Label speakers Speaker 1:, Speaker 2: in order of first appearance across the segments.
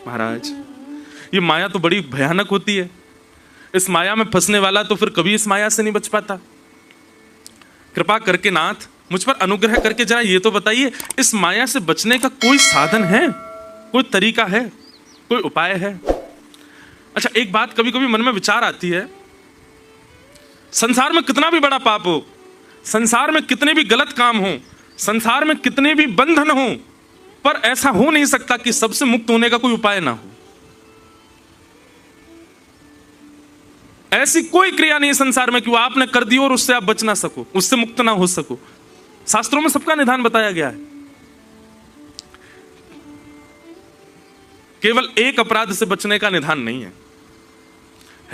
Speaker 1: महाराज ये माया तो बड़ी भयानक होती है, इस माया में फंसने वाला तो फिर कभी इस माया से नहीं बच पाता। कृपा करके नाथ मुझ पर अनुग्रह करके जरा ये तो बताइए, इस माया से बचने का कोई साधन है, कोई तरीका है, कोई उपाय है? अच्छा, एक बात कभी कभी मन में विचार आती है, संसार में कितना भी बड़ा पाप हो, संसार में कितने भी गलत काम हो, संसार में कितने भी बंधन हो, पर ऐसा हो नहीं सकता कि सबसे मुक्त होने का कोई उपाय ना हो। ऐसी कोई क्रिया नहीं है संसार में कि वो आपने कर दी और उससे आप बच ना सको, उससे मुक्त ना हो सको। शास्त्रों में सबका निदान बताया गया है। केवल एक अपराध से बचने का निदान नहीं है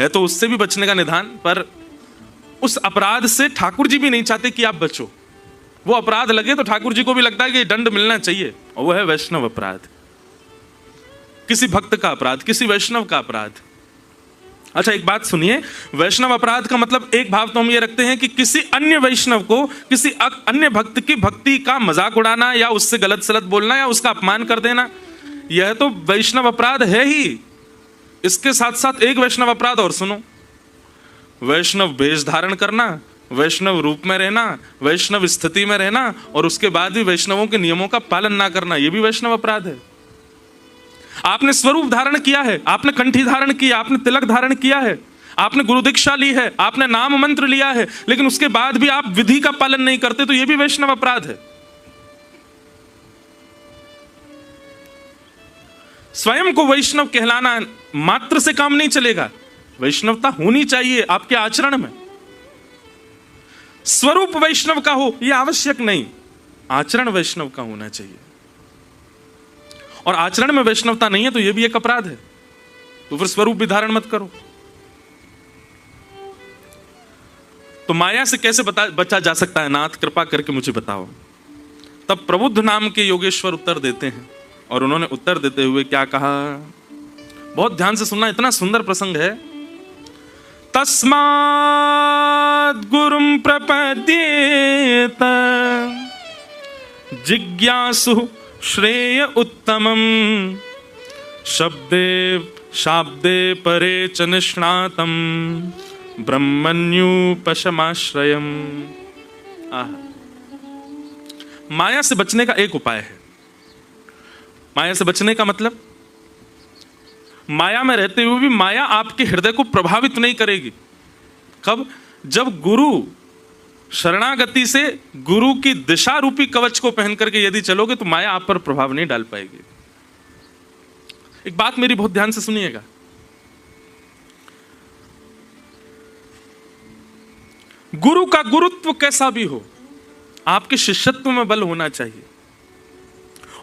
Speaker 1: तो उससे भी बचने का निदान, पर उस अपराध से ठाकुर जी भी नहीं चाहते कि आप बचो। वो अपराध लगे तो ठाकुर जी को भी लगता है कि दंड मिलना चाहिए, और वो है वैष्णव अपराध, किसी भक्त का अपराध, किसी वैष्णव का अपराध। अच्छा, एक बात सुनिए, वैष्णव अपराध का मतलब एक भाव तो हम ये रखते हैं कि किसी अन्य वैष्णव को, किसी अन्य भक्त की भक्ति का मजाक उड़ाना या उससे गलत सलत बोलना या उसका अपमान कर देना, यह तो वैष्णव अपराध है ही। इसके साथ साथ एक वैष्णव अपराध और सुनो, वैष्णव वेश धारण करना, वैष्णव रूप में रहना, वैष्णव स्थिति में रहना और उसके बाद भी वैष्णवों के नियमों का पालन ना करना, यह भी वैष्णव अपराध है। आपने स्वरूप धारण किया है, आपने कंठी धारण किया, आपने तिलक धारण किया है, आपने गुरु दीक्षा ली है, आपने नाम मंत्र लिया है, लेकिन उसके बाद भी आप विधि का पालन नहीं करते, तो यह भी वैष्णव अपराध है। स्वयं को वैष्णव कहलाना मात्र से काम नहीं चलेगा, वैष्णवता होनी चाहिए आपके आचरण में। स्वरूप वैष्णव का हो यह आवश्यक नहीं, आचरण वैष्णव का होना चाहिए। और आचरण में वैष्णवता नहीं है तो यह भी एक अपराध है, तो फिर स्वरूप भी धारण मत करो। तो माया से कैसे बचा जा सकता है नाथ, कृपा करके मुझे बताओ। तब प्रबुद्ध नाम के योगेश्वर उत्तर देते हैं, और उन्होंने उत्तर देते हुए क्या कहा, बहुत ध्यान से सुनना, इतना सुंदर प्रसंग है। तस्माद् गुरुं प्रपद्येत जिज्ञासु श्रेय उत्तमं शब्दे शाब्दे परे च निष्णातं ब्रह्मण्युपशमाश्रयम्। माया से बचने का एक उपाय है। माया से बचने का मतलब, माया में रहते हुए भी माया आपके हृदय को प्रभावित नहीं करेगी। कब? जब गुरु शरणागति से गुरु की दिशा रूपी कवच को पहन करके यदि चलोगे तो माया आप पर प्रभाव नहीं डाल पाएगी। एक बात मेरी बहुत ध्यान से सुनिएगा, गुरु का गुरुत्व कैसा भी हो, आपके शिष्यत्व में बल होना चाहिए।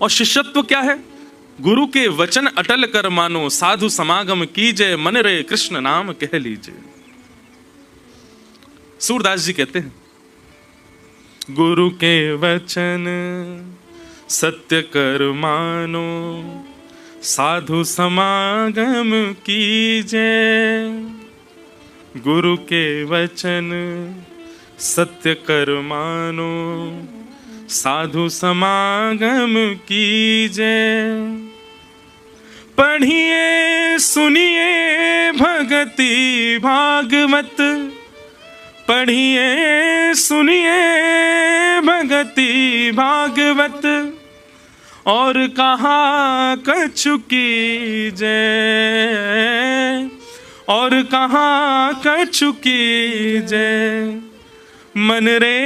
Speaker 1: और शिष्यत्व क्या है? गुरु के वचन अटल कर मानो, साधु समागम कीजय, मन रे कृष्ण नाम कह लीजिए। सूरदास जी कहते हैं, गुरु के वचन सत्य कर मानो, साधु समागम कीजय। गुरु के वचन सत्य कर मानो, साधु समागम कीजय। पढ़िए सुनिए भगति भागवत, पढ़िए सुनिए भगति भागवत, और कहा कछु कीजय, और कहा कछु कीजय। मन रे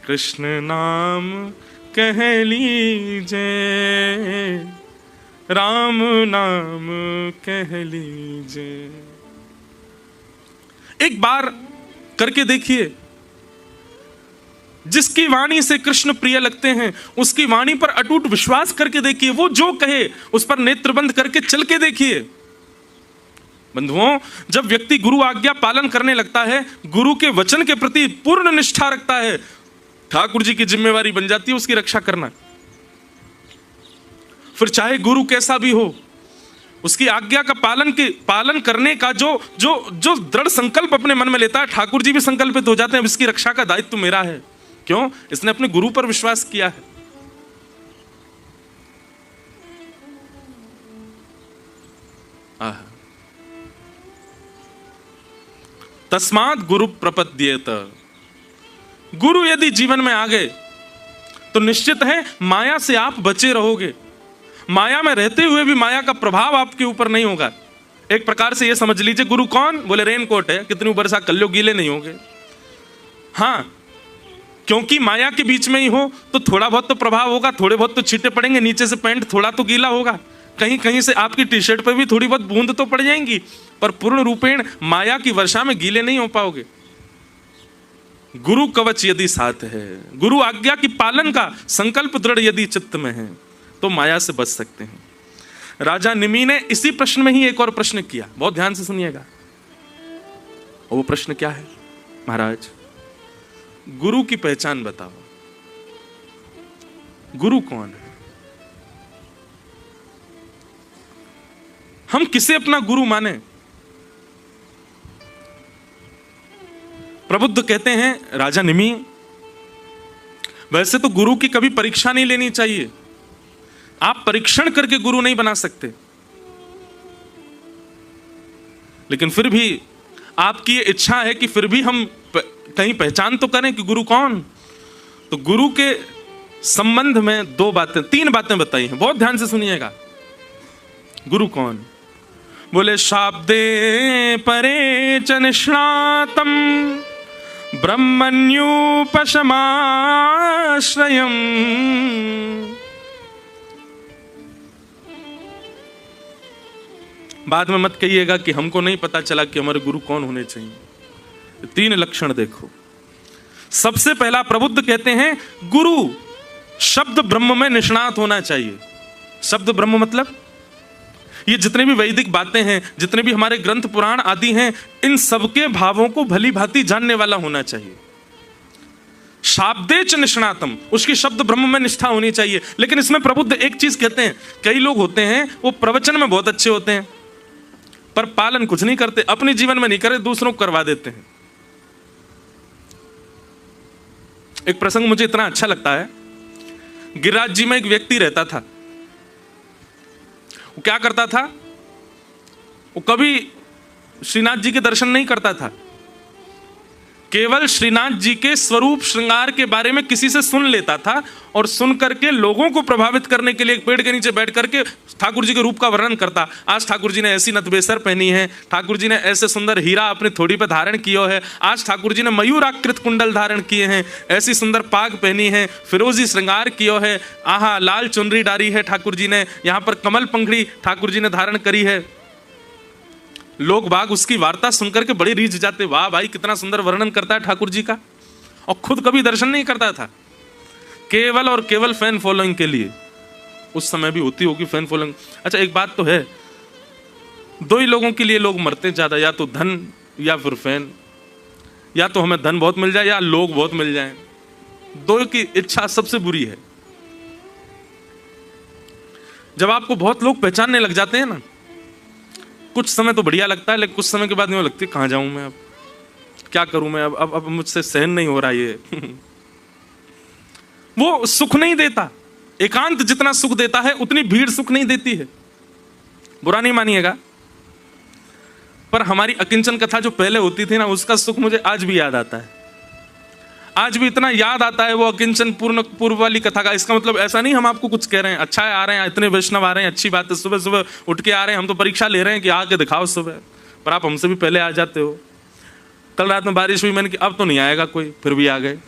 Speaker 1: कृष्ण नाम कह लीजिए, राम नाम कह लीजिए। एक बार करके देखिए, जिसकी वाणी से कृष्ण प्रिय लगते हैं उसकी वाणी पर अटूट विश्वास करके देखिए, वो जो कहे उस पर नेत्र बंद करके चल के देखिए। बंधुओं, जब व्यक्ति गुरु आज्ञा पालन करने लगता है, गुरु के वचन के प्रति पूर्ण निष्ठा रखता है, ठाकुर जी की जिम्मेवारी बन जाती है उसकी रक्षा करना। फिर चाहे गुरु कैसा भी हो, उसकी आज्ञा का पालन करने का जो दृढ़ संकल्प अपने मन में लेता है, ठाकुर जी भी संकल्पित हो जाते हैं, अब इसकी रक्षा का दायित्व मेरा है, क्यों? इसने अपने गुरु पर विश्वास किया है। तस्मात् गुरु प्रपद्येत। गुरु यदि जीवन में आ गए तो निश्चित है माया से आप बचे रहोगे। माया में रहते हुए भी माया का प्रभाव आपके ऊपर नहीं होगा। एक प्रकार से ये समझ लीजिए, गुरु कौन? बोले रेनकोट है, कितनी बरसा कर लो गीले नहीं होगे। हाँ, क्योंकि माया के बीच में ही हो तो थोड़ा बहुत तो प्रभाव होगा, थोड़े बहुत तो छींटे पड़ेंगे, नीचे से पैंट थोड़ा तो गीला होगा, कहीं कहीं से आपकी टी शर्ट पर भी थोड़ी बहुत बूंद तो पड़ जाएंगी, पर पूर्ण रूपेण माया की वर्षा में गीले नहीं हो पाओगे। गुरु कवच यदि साथ है, गुरु आज्ञा की पालन का संकल्प दृढ़ यदि चित्त में है, तो माया से बच सकते हैं। राजा निमि ने इसी प्रश्न में ही एक और प्रश्न किया, बहुत ध्यान से सुनिएगा। वो प्रश्न क्या है? महाराज, गुरु की पहचान बताओ। गुरु कौन है? हम किसे अपना गुरु माने? प्रबुद्ध कहते हैं, राजा निमि, वैसे तो गुरु की कभी परीक्षा नहीं लेनी चाहिए। आप परीक्षण करके गुरु नहीं बना सकते, लेकिन फिर भी आपकी ये इच्छा है कि फिर भी हम कहीं पहचान तो करें कि गुरु कौन। तो गुरु के संबंध में तीन बातें बताई हैं, बहुत ध्यान से सुनिएगा। गुरु कौन? बोले शाब्दे परे च निष्णातम ब्रह्मण्युपशमाश्रयम्। बाद में मत कहिएगा कि हमको नहीं पता चला कि हमारे गुरु कौन होने चाहिए। तीन लक्षण देखो। सबसे पहला प्रबुद्ध कहते हैं, गुरु शब्द ब्रह्म में निष्णात होना चाहिए। शब्द ब्रह्म मतलब ये जितने भी वैदिक बातें हैं, जितने भी हमारे ग्रंथ पुराण आदि हैं, इन सबके भावों को भली भांति जानने वाला होना चाहिए। शाब्दे च निष्णातम, उसकी शब्द ब्रह्म में निष्ठा होनी चाहिए। लेकिन इसमें प्रबुद्ध एक चीज कहते हैं, कई लोग होते हैं वो प्रवचन में बहुत अच्छे होते हैं पर पालन कुछ नहीं करते, अपने जीवन में नहीं करे, दूसरों को करवा देते हैं। एक प्रसंग मुझे इतना अच्छा लगता है। गिरिराज जी में एक व्यक्ति रहता था। वो क्या करता था? वो कभी श्रीनाथ जी के दर्शन नहीं करता था, केवल श्रीनाथ जी के स्वरूप श्रृंगार के बारे में किसी से सुन लेता था और सुन करके लोगों को प्रभावित करने के लिए एक पेड़ के नीचे बैठ करके ठाकुर जी के रूप का वर्णन करता। आज ठाकुर जी ने ऐसी नतबेसर पहनी है, ठाकुर जी ने ऐसे सुंदर हीरा अपनी थोड़ी पे धारण किया है, आज ठाकुर जी ने मयूराकृत कुंडल धारण किए हैं, ऐसी सुंदर पाग पहनी है, फिरोजी श्रृंगार किया है, आहा लाल चुनरी डारी है ठाकुर जी ने, यहाँ पर कमल पंखड़ी ठाकुर जी ने धारण करी है। लोग बाग उसकी वार्ता सुनकर के बड़े रीझ जाते, वाह भाई कितना सुंदर वर्णन करता है ठाकुर जी का, और खुद कभी दर्शन नहीं करता था, केवल और केवल फैन फॉलोइंग के लिए। उस समय भी होती होगी फैन फॉलोइंग। अच्छा एक बात तो है, दो ही लोगों के लिए लोग मरते ज्यादा, या तो धन या फिर फैन। या तो हमें धन बहुत मिल जाए या लोग बहुत मिल जाएं, दो की इच्छा सबसे बुरी है। जब आपको बहुत लोग पहचानने लग जाते हैं ना, कुछ समय तो बढ़िया लगता है, लेकिन कुछ समय के बाद नहीं लगती कहां जाऊं मैं, अब क्या करूं मैं, अब मुझसे सहन नहीं हो रहा ये। वो सुख नहीं देता। एकांत जितना सुख देता है उतनी भीड़ सुख नहीं देती है। बुरा नहीं मानिएगा, पर हमारी अकिंचन कथा जो पहले होती थी ना, उसका सुख मुझे आज भी याद आता है। आज भी इतना याद आता है वो अकिंचन पूर्व वाली कथा का। इसका मतलब ऐसा नहीं हम आपको कुछ कह रहे हैं, अच्छा है आ रहे हैं, इतने वैष्णव आ रहे हैं, अच्छी बात है, सुबह सुबह उठ के आ रहे हैं, हम तो परीक्षा ले रहे हैं कि आके दिखाओ सुबह, पर आप हमसे भी पहले आ जाते हो। कल रात में बारिश हुई, मैंने कि अब तो नहीं आएगा कोई, फिर भी आ गए।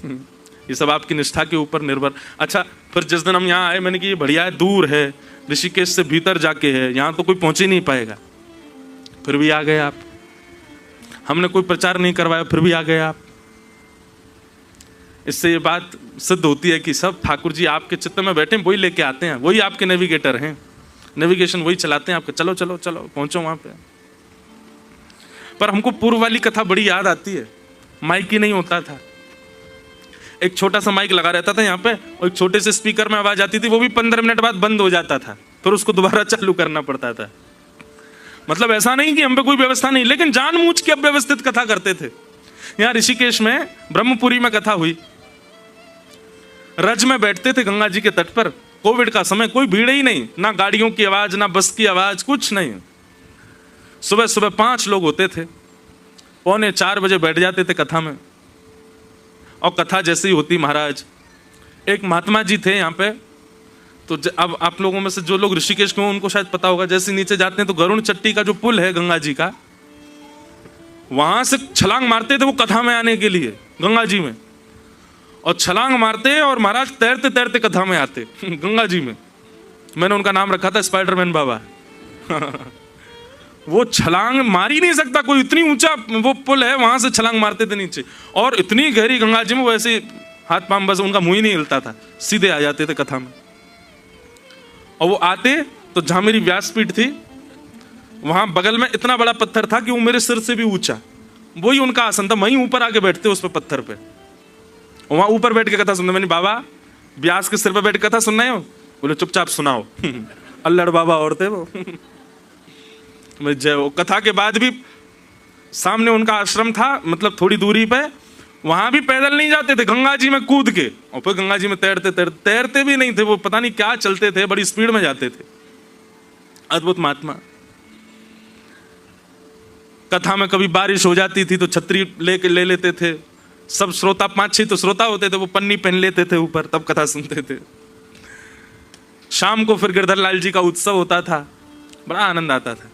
Speaker 1: ये सब आपकी निष्ठा के ऊपर निर्भर। अच्छा फिर जिस दिन हम यहाँ आए, मैंने कि ये बढ़िया है, दूर है, ऋषिकेश से भीतर जाके है, यहाँ तो कोई पहुंच ही नहीं पाएगा, फिर भी आ गए आप। हमने कोई प्रचार नहीं करवाया, फिर भी आ गए आप। इससे ये बात सिद्ध होती है कि सब ठाकुर जी आपके चित्त में बैठे, वही लेके आते हैं, वही आपके नेविगेटर हैं, नेविगेशन वही चलाते हैं आपके, चलो चलो चलो पहुंचो वहां पे। पर हमको पूर्व वाली कथा बड़ी याद आती है। माइक ही नहीं होता था, एक छोटा सा माइक लगा रहता था यहाँ पे, और एक छोटे से स्पीकर में आवाज आती थी, वो भी 15 मिनट बाद बंद हो जाता था, फिर उसको दोबारा चालू करना पड़ता था। मतलब ऐसा नहीं कि हम पे कोई व्यवस्था नहीं, लेकिन जानबूझ के अव्यवस्थित कथा करते थे। यहाँ ऋषिकेश में ब्रह्मपुरी में कथा हुई। रज में बैठते थे गंगा जी के तट पर, कोविड का समय, कोई भीड़ ही नहीं, ना गाड़ियों की आवाज, ना बस की आवाज, कुछ नहीं। सुबह सुबह 5 लोग होते थे, 3:45 बजे बैठ जाते थे कथा में। और कथा जैसी होती महाराज, एक महात्मा जी थे यहाँ पे, तो अब आप लोगों में से जो लोग ऋषिकेश के हो उनको शायद पता होगा, जैसे नीचे जाते हैं तो गरुड़ चट्टी का जो पुल है गंगा जी का, वहां से छलांग मारते थे वो कथा में आने के लिए गंगा जी में, और छलांग मारते और महाराज तैरते तैरते कथा में आते गंगा जी में। मैंने उनका नाम रखा था स्पाइडरमैन बाबा वो छलांग मार ही नहीं सकता कोई, इतनी ऊंचा वो पुल है, वहां से छलांग मारते थे नीचे, और इतनी गहरी गंगा जी में वैसे हाथ पांव, बस उनका मुंह ही नहीं हिलता था, सीधे आ जाते थे कथा में। और वो आते तो जहां मेरी व्यासपीठ थी वहां बगल में इतना बड़ा पत्थर था कि वो मेरे सिर से भी ऊंचा, वही उनका आसन था, वहीं ऊपर आके बैठते उस पे पत्थर पे, वहां ऊपर बैठ के कथा सुनते। मैंने बाबा व्यास के सिर पे बैठ के कथा सुनना है? बोले चुपचाप सुनाओ अल्लड़ बाबा और थे वो जय। वो कथा के बाद भी सामने उनका आश्रम था, मतलब थोड़ी दूरी पे, वहां भी पैदल नहीं जाते थे, गंगा जी में कूद के, और फिर गंगा जी में तैरते तैरते, तैरते भी नहीं थे वो, पता नहीं क्या चलते थे, बड़ी स्पीड में जाते थे। अद्भुत महात्मा। कथा में कभी बारिश हो जाती थी तो छतरी ले लेते थे, सब श्रोता 5-6 तो श्रोता होते थे, वो पन्नी पहन लेते थे ऊपर, तब कथा सुनते थे। शाम को फिर गिरधर लाल जी का उत्सव होता था, बड़ा आनंद आता था।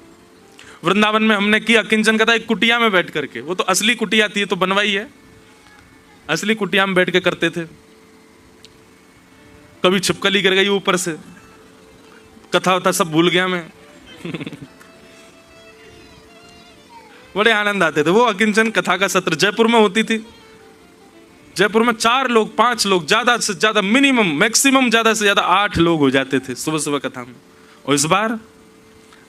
Speaker 1: वृंदावन में हमने किया किंचन कथा एक कुटिया में बैठ करके, वो तो असली कुटिया थी, तो बनवाई है, असली कुटिया में बैठ के करते थे। कभी छिपकली गिर गई ऊपर से, कथा होता सब भूल गया मैं बड़े आनंद आते थे। वो अकिंचन कथा का सत्र जयपुर में होती थी। जयपुर में 4 लोग 5 लोग, ज्यादा से ज्यादा मिनिमम, मैक्सिमम ज्यादा से ज्यादा 8 लोग हो जाते थे सुबह सुबह कथा में। और इस बार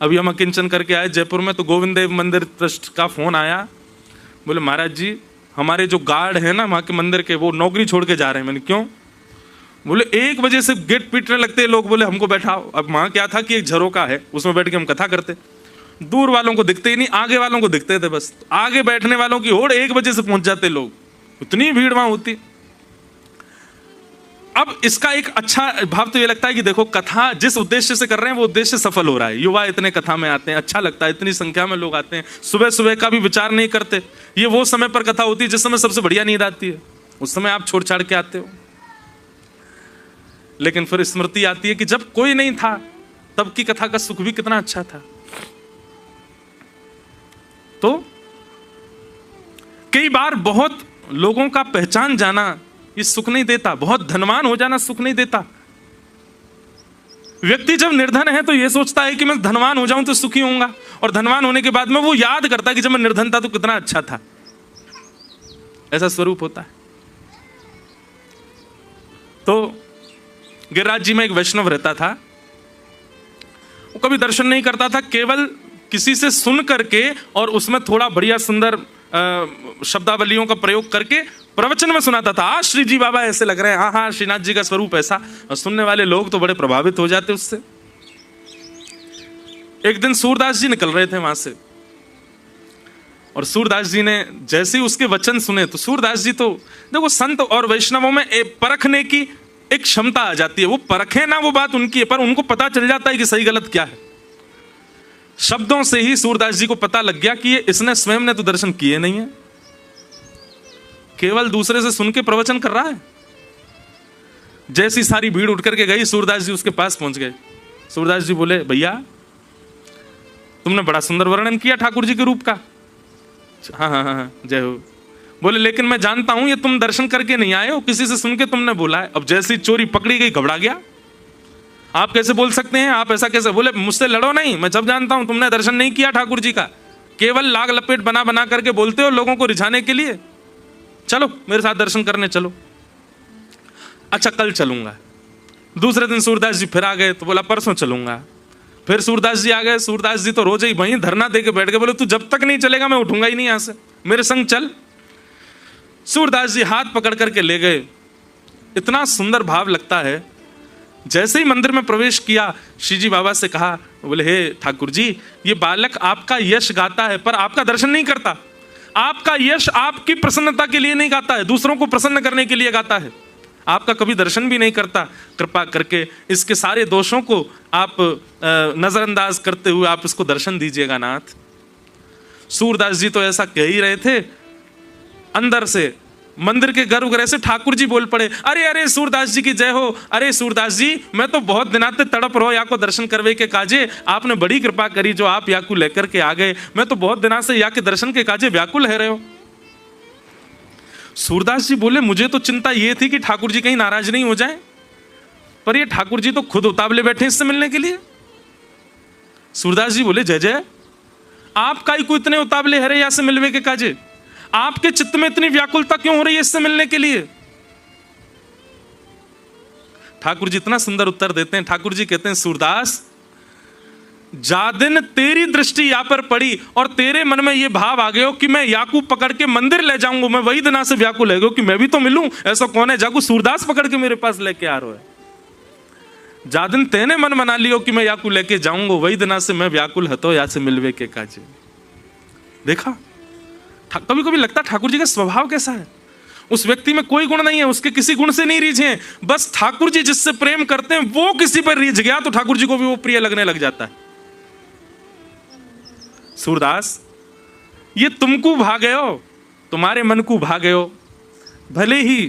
Speaker 1: अभी हम अकिंचन करके आए जयपुर में, तो गोविंद देव मंदिर ट्रस्ट का फोन आया, बोले महाराज जी हमारे जो गार्ड है ना वहाँ के मंदिर के, वो नौकरी छोड़ के जा रहे हैं। मैंने क्यों? बोले 1 बजे से गेट पीटने लगते हैं लोग, बोले हमको बैठाओ। अब वहाँ क्या था कि एक झरोका है, उसमें बैठ के हम कथा करते, दूर वालों को दिखते ही नहीं, आगे वालों को दिखते थे बस। आगे बैठने वालों की होड़ 1 बजे से पहुंच जाते लोग, इतनी भीड़ वहां होती। अब इसका एक अच्छा भाव तो ये लगता है कि देखो कथा जिस उद्देश्य से कर रहे हैं वो उद्देश्य सफल हो रहा है। युवा इतने कथा में आते हैं, अच्छा लगता है, इतनी संख्या में लोग आते हैं, सुबह सुबह का भी विचार नहीं करते। ये वो समय पर कथा होती है जिस समय सबसे बढ़िया नींद आती है, उस समय आप छोड़ छाड़ के आते हो। लेकिन फिर स्मृति आती है कि जब कोई नहीं था तब की कथा का सुख भी कितना अच्छा था। तो कई बार बहुत लोगों का पहचान जाना ये सुख नहीं देता, बहुत धनवान हो जाना सुख नहीं देता। व्यक्ति जब निर्धन है तो ये सोचता है कि मैं धनवान हो जाऊं तो सुखी होऊंगा, और धनवान होने के बाद में वो याद करता है कि जब मैं निर्धन था तो कितना अच्छा था। ऐसा स्वरूप होता है। तो गिरिराज जी में एक वैष्णव रहता था, वो कभी दर्शन नहीं करता था, केवल किसी से सुन करके और उसमें थोड़ा बढ़िया सुंदर शब्दावलियों का प्रयोग करके प्रवचन में सुनाता था। आज श्री जी बाबा ऐसे लग रहे हैं, हाँ हाँ श्रीनाथ जी का स्वरूप ऐसा, और सुनने वाले लोग तो बड़े प्रभावित हो जाते उससे। एक दिन सूरदास जी निकल रहे थे वहां से, और सूरदास जी ने जैसे ही उसके वचन सुने तो सूरदास जी तो देखो संत और वैष्णवों में परखने की एक क्षमता आ जाती है, वो परखे ना वो बात उनकी है, पर उनको पता चल जाता है कि सही गलत क्या है। शब्दों से ही सूरदास जी को पता लग गया कि ये इसने स्वयं ने तो दर्शन किए नहीं है, केवल दूसरे से सुन के प्रवचन कर रहा है। जैसी सारी भीड़ उठ करके गई, सूरदास जी उसके पास पहुंच गए। सूरदास जी बोले भैया तुमने बड़ा सुंदर वर्णन किया ठाकुर जी के रूप का। हाँ हाँ हाँ जय हो। बोले लेकिन मैं जानता हूं ये तुम दर्शन करके नहीं आए हो, किसी से सुन के तुमने बोला है। अब जैसी चोरी पकड़ी गई घबरा गया, आप कैसे बोल सकते हैं, आप ऐसा कैसे? बोले मुझसे लड़ो नहीं, मैं जब जानता हूं तुमने दर्शन नहीं किया ठाकुर जी का, केवल लाग लपेट बना बना करके बोलते हो लोगों को रिझाने के लिए। चलो मेरे साथ दर्शन करने चलो। अच्छा कल चलूंगा। दूसरे दिन सूरदास जी फिर आ गए तो बोला परसों चलूंगा। फिर सूरदास जी आ गए। सूरदास जी तो रोज ही वहीं धरना दे के बैठ गए, बोले तू जब तक नहीं चलेगा मैं उठूंगा ही नहीं यहां से, मेरे संग चल। सूरदास जी हाथ पकड़ करके ले गए। इतना सुंदर भाव लगता है। जैसे ही मंदिर में प्रवेश किया, श्री जी बाबा से कहा, बोले हे ठाकुर जी ये बालक आपका यश गाता है पर आपका दर्शन नहीं करता। आपका यश आपकी प्रसन्नता के लिए नहीं गाता है, दूसरों को प्रसन्न करने के लिए गाता है। आपका कभी दर्शन भी नहीं करता। कृपा करके इसके सारे दोषों को आप नजरअंदाज करते हुए आप इसको दर्शन दीजिएगा नाथ। सूरदास जी तो ऐसा कह ही रहे थे, अंदर से मंदिर के गर्भगृह से ठाकुर जी बोल पड़े, अरे अरे सूरदास जी की जय हो। अरे सूरदास जी, मैं तो बहुत दिनाते तड़प रहो या को दर्शन करवे के काजे, आपने बड़ी कृपा करी जो आप याकू लेकर के आ गए। मैं तो बहुत दिना से या के दर्शन के काजे व्याकुल है रहे हो। सूरदास जी बोले, मुझे तो चिंता ये थी कि ठाकुर जी कहीं नाराज नहीं हो जाए, पर ये ठाकुर जी तो खुद उतावले बैठे इससे मिलने के लिए। सूरदास जी बोले, जय जय, आप काई को इतने उतावले है रे या से मिलवे के काजे? आपके चित्त में इतनी व्याकुलता क्यों हो रही है इससे मिलने के लिए? ठाकुर जी इतना सुंदर उत्तर देते हैं। ठाकुर जी कहते हैं, सूरदास, जा दिन तेरी दृष्टि या पर पड़ी और तेरे मन में ये भाव आ गया कि मैं याकू पकड़ के मंदिर ले जाऊंगा, मैं वही दिना से व्याकुल है कि मैं भी तो मिलूं। ऐसा कौन है जाकू सूरदास पकड़ के मेरे पास लेके आ रहा है? जा दिन तेने मन मना लियो कि मैं याकू लेके जाऊंगा, वही दिना से मैं व्याकुल हतो या से मिलवे के काजे। देखा, कभी कभी लगता ठाकुर जी का स्वभाव कैसा है। उस व्यक्ति में कोई गुण नहीं है, उसके किसी गुण से नहीं रीझे, बस ठाकुर जी जिससे प्रेम करते हैं वो किसी पर रीझ गया तो ठाकुर जी को भी वो प्रिय लगने लग जाता है। सूरदास, ये तुमको भागे हो, तुम्हारे मन को भागे हो, भले ही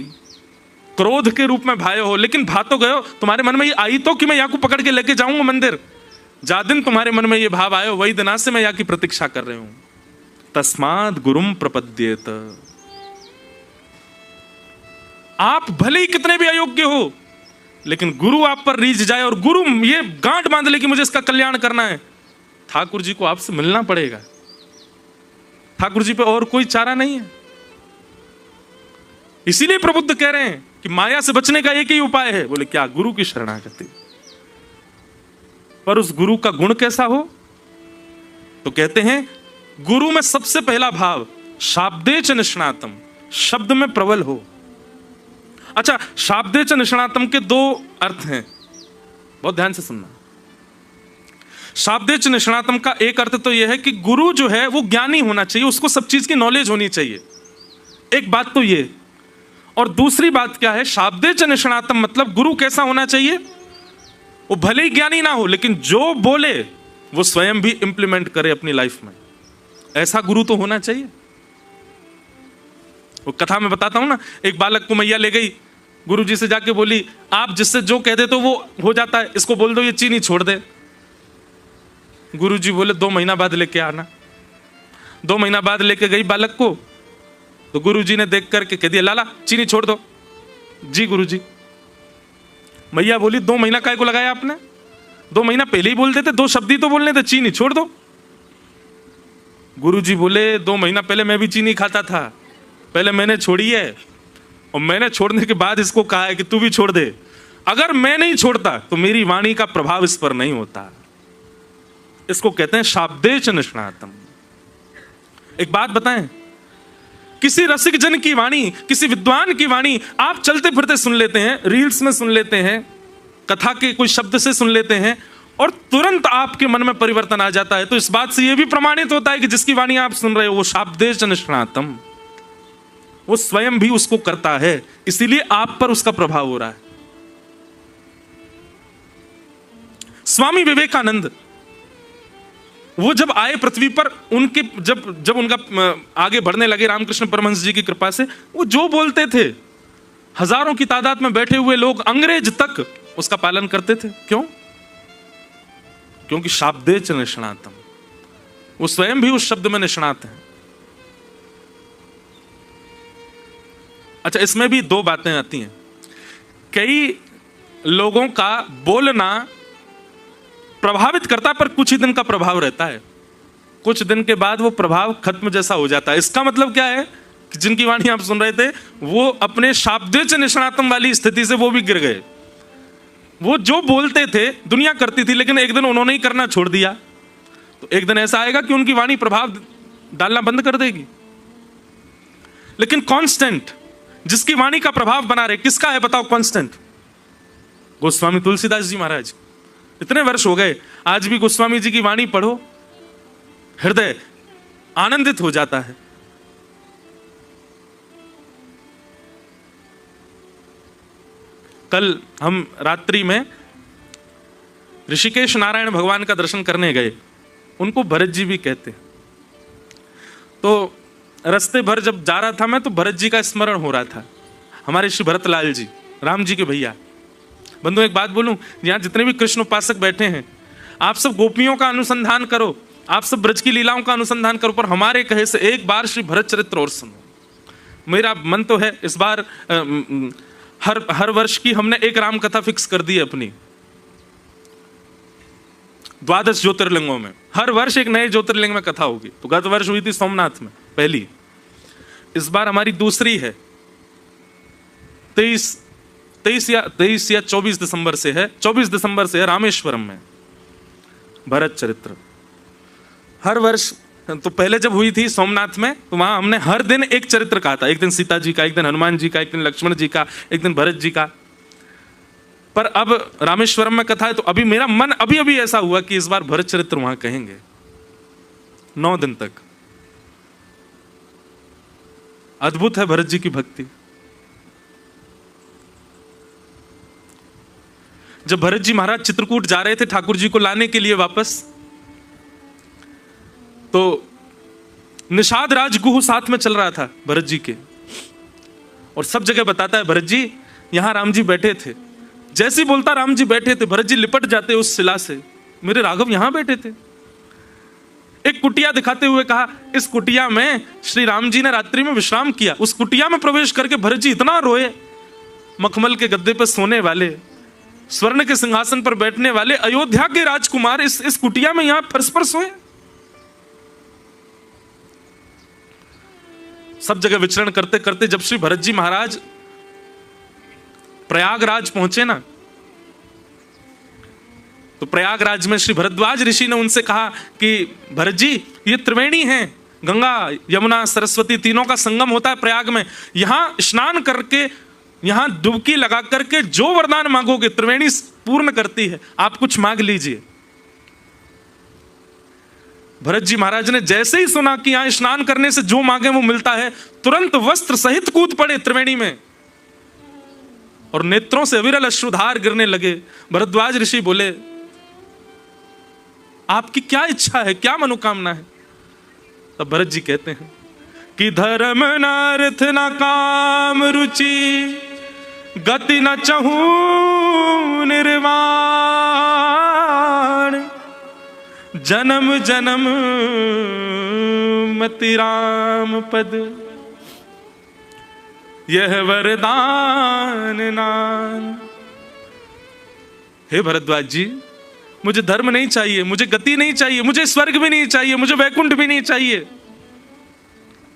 Speaker 1: क्रोध के रूप में भाए हो, लेकिन भा तो गए हो। तुम्हारे मन में ये आई तो कि मैं याकू पकड़ के लेके जाऊंगा मंदिर। जा दिन तुम्हारे मन में ये भाव आयो, वही दिना से मैं या की प्रतीक्षा कर रही हूं। तस्माद गुरुम प्रपद्येत। आप भले ही कितने भी अयोग्य हो, लेकिन गुरु आप पर रीझ जाए और गुरु ये गांठ बांध ले कि मुझे इसका कल्याण करना है, ठाकुर जी को आपसे मिलना पड़ेगा। ठाकुर जी पे और कोई चारा नहीं है। इसीलिए प्रबुद्ध कह रहे हैं कि माया से बचने का एक ही उपाय है। बोले क्या? गुरु की शरणागति। पर उस गुरु का गुण कैसा हो? तो कहते हैं, गुरु में सबसे पहला भाव शाब्देच निष्णातम, शब्द में प्रबल हो। अच्छा, शाब्देच निष्णातम के दो अर्थ हैं, बहुत ध्यान से सुनना। शाब्देच निष्णातम का एक अर्थ तो यह है कि गुरु जो है वो ज्ञानी होना चाहिए, उसको सब चीज की नॉलेज होनी चाहिए, एक बात तो ये। और दूसरी बात क्या है? शाब्देच निष्णातम मतलब गुरु कैसा होना चाहिए? वो भले ही ज्ञानी ना हो, लेकिन जो बोले वो स्वयं भी इंप्लीमेंट करे अपनी लाइफ में, ऐसा गुरु तो होना चाहिए। वो कथा में बताता हूं ना, एक बालक को मैया ले गई, गुरुजी से जाके बोली, आप जिससे जो कह दे तो वो हो जाता है, इसको बोल दो ये चीनी छोड़ दे। गुरुजी बोले 2 महीना बाद लेके आना। 2 महीना बाद लेके गई बालक को, तो गुरुजी ने देख करके कह दिया, लाला चीनी छोड़ दो। जी गुरुजी। मैया बोली, 2 महीना काय को लगाया आपने? 2 महीना पहले ही बोल देते, 2 शब्द ही तो बोलने थे, चीनी छोड़ दो। गुरुजी बोले, 2 महीना पहले मैं भी चीनी खाता था, पहले मैंने छोड़ी है और मैंने छोड़ने के बाद इसको कहा है कि तू भी छोड़ दे। अगर मैं नहीं छोड़ता तो मेरी वाणी का प्रभाव इस पर नहीं होता। इसको कहते हैं शाब्देच निष्णातम। एक बात बताएं, किसी रसिक जन की वाणी, किसी विद्वान की वाणी आप चलते फिरते सुन लेते हैं, रील्स में सुन लेते हैं, कथा के कोई शब्द से सुन लेते हैं और तुरंत आपके मन में परिवर्तन आ जाता है। तो इस बात से यह भी प्रमाणित होता है कि जिसकी वाणी आप सुन रहे हो वो शाब्देच निष्णातम, वो स्वयं भी उसको करता है, इसीलिए आप पर उसका प्रभाव हो रहा है। स्वामी विवेकानंद वो जब आए पृथ्वी पर, उनके जब उनका आगे बढ़ने लगे रामकृष्ण परमहंस जी की कृपा से, वो जो बोलते थे हजारों की तादाद में बैठे हुए लोग, अंग्रेज तक उसका पालन करते थे। क्यों? क्योंकि शाब्देच निष्णातम, वो स्वयं भी उस शब्द में निष्णात हैं। अच्छा, इसमें भी 2 बातें आती हैं। कई लोगों का बोलना प्रभावित करता है, पर कुछ ही दिन का प्रभाव रहता है, कुछ दिन के बाद वो प्रभाव खत्म जैसा हो जाता है। इसका मतलब क्या है कि जिनकी वाणी आप सुन रहे थे वो अपने शाब्देच निष्णातम वाली स्थिति से वो भी गिर गए। वो जो बोलते थे दुनिया करती थी, लेकिन एक दिन उन्होंने ही करना छोड़ दिया, तो एक दिन ऐसा आएगा कि उनकी वाणी प्रभाव डालना बंद कर देगी। लेकिन कांस्टेंट जिसकी वाणी का प्रभाव बना रहे, किसका है बताओ कांस्टेंट? गोस्वामी तुलसीदास जी महाराज। इतने वर्ष हो गए, आज भी गोस्वामी जी की वाणी पढ़ो, हृदय आनंदित हो जाता है। कल हम रात्रि में ऋषिकेश नारायण भगवान का दर्शन करने गए, उनको भरत जी भी कहते हैं। तो रास्ते भर जब जा रहा था मैं, तो भरत जी का स्मरण हो रहा था, हमारे श्री भरत लाल जी, राम जी के भैया। बंधु एक बात बोलूं, यहाँ जितने भी कृष्ण उपासक बैठे हैं, आप सब गोपियों का अनुसंधान करो, आप सब ब्रज की लीलाओं का अनुसंधान करो, पर हमारे कहे से एक बार श्री भरत चरित्र और सुनो। मेरा मन तो है इस बार हर वर्ष की हमने एक राम कथा फिक्स कर दी है अपनी, 12 ज्योतिर्लिंगों में हर वर्ष एक नए ज्योतिर्लिंग में कथा होगी। तो गत वर्ष हुई थी सोमनाथ में पहली, इस बार हमारी दूसरी है, 23 या 24 दिसंबर से है, 24 दिसंबर से है रामेश्वरम में भरत चरित्र। हर वर्ष तो पहले जब हुई थी सोमनाथ में, तो वहां हमने हर दिन एक चरित्र कहा था, एक दिन सीता जी का, एक दिन हनुमान जी का, एक दिन लक्ष्मण जी का, एक दिन भरत जी का। पर अब रामेश्वरम में कथा है, तो अभी मेरा मन अभी ऐसा हुआ कि इस बार भरत चरित्र वहां कहेंगे 9 दिन तक। अद्भुत है भरत जी की भक्ति। जब भरत जी महाराज चित्रकूट जा रहे थे ठाकुर जी को लाने के लिए वापस, तो निषाद राजगुह साथ में चल रहा था भरत जी के, और सब जगह बताता है भरत जी यहां राम जी बैठे थे। जैसे ही बोलता राम जी बैठे थे, भरत जी लिपट जाते उस शिला से, मेरे राघव यहां बैठे थे। एक कुटिया दिखाते हुए कहा, इस कुटिया में श्री राम जी ने रात्रि में विश्राम किया। उस कुटिया में प्रवेश करके भरत जी इतना रोए, मखमल के गद्दे पर सोने वाले, स्वर्ण के सिंहासन पर बैठने वाले अयोध्या के राजकुमार इस कुटिया में यहां फर्श पर सोए। सब जगह विचरण करते करते जब श्री भरत जी महाराज प्रयागराज पहुंचे ना, तो प्रयागराज में श्री भरद्वाज ऋषि ने उनसे कहा कि भरत जी ये त्रिवेणी हैं, गंगा यमुना सरस्वती तीनों का संगम होता है प्रयाग में, यहां स्नान करके, यहां डुबकी लगा करके जो वरदान मांगोगे त्रिवेणी पूर्ण करती है, आप कुछ मांग लीजिए। भरत जी महाराज ने जैसे ही सुना कि यहां स्नान करने से जो मांगे वो मिलता है, तुरंत वस्त्र सहित कूद पड़े त्रिवेणी में, और नेत्रों से अविरल अश्रुधार गिरने लगे। भरद्वाज ऋषि बोले, आपकी क्या इच्छा है, क्या मनोकामना है? तब भरत जी कहते हैं कि धर्म न अर्थ न काम रुचि, गति न चहूं निर्वाण, जन्म जन्म मति राम पद, यह वरदान नान। हे भरद्वाज जी, मुझे धर्म नहीं चाहिए, मुझे गति नहीं चाहिए, मुझे स्वर्ग भी नहीं चाहिए, मुझे वैकुंठ भी नहीं चाहिए,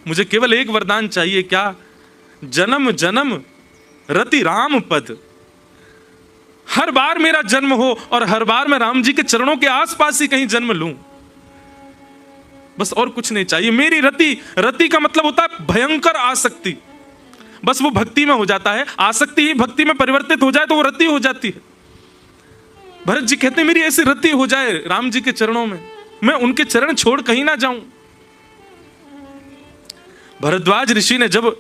Speaker 1: मुझे केवल एक वरदान चाहिए। क्या? जन्म जन्म रति राम पद। हर बार मेरा जन्म हो और हर बार मैं राम जी के चरणों के आसपास ही कहीं जन्म लूं, बस और कुछ नहीं चाहिए। मेरी रति, रति का मतलब होता है भयंकर आसक्ति, बस वो भक्ति में हो जाता है। आसक्ति ही भक्ति में परिवर्तित हो जाए तो वो रति हो जाती है। भरत जी कहते हैं मेरी ऐसी रति हो जाए राम जी के चरणों में, मैं उनके चरण छोड़ कहीं ना जाऊं। भरद्वाज ऋषि ने जब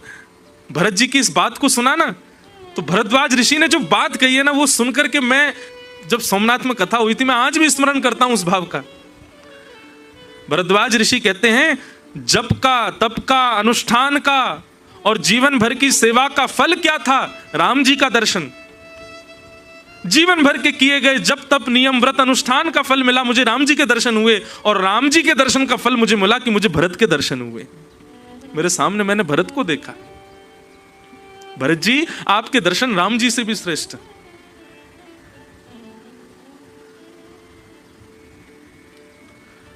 Speaker 1: भरत जी की इस बात को सुना ना, तो भरद्वाज ऋषि ने जो बात कही है ना, वो सुनकर के मैं, जब सोमनाथ में कथा हुई थी, मैं आज भी स्मरण करता हूं उस भाव का। भरद्वाज ऋषि कहते हैं जप का, तप का, अनुष्ठान का और जीवन भर की सेवा का फल क्या था? राम जी का दर्शन। जीवन भर के किए गए जप तप नियम व्रत अनुष्ठान का फल मिला, मुझे राम जी के दर्शन हुए, और राम जी के दर्शन का फल मुझे मिला कि मुझे भरत के दर्शन हुए। मेरे सामने मैंने भरत को देखा। भरत जी, आपके दर्शन राम जी से भी श्रेष्ठ।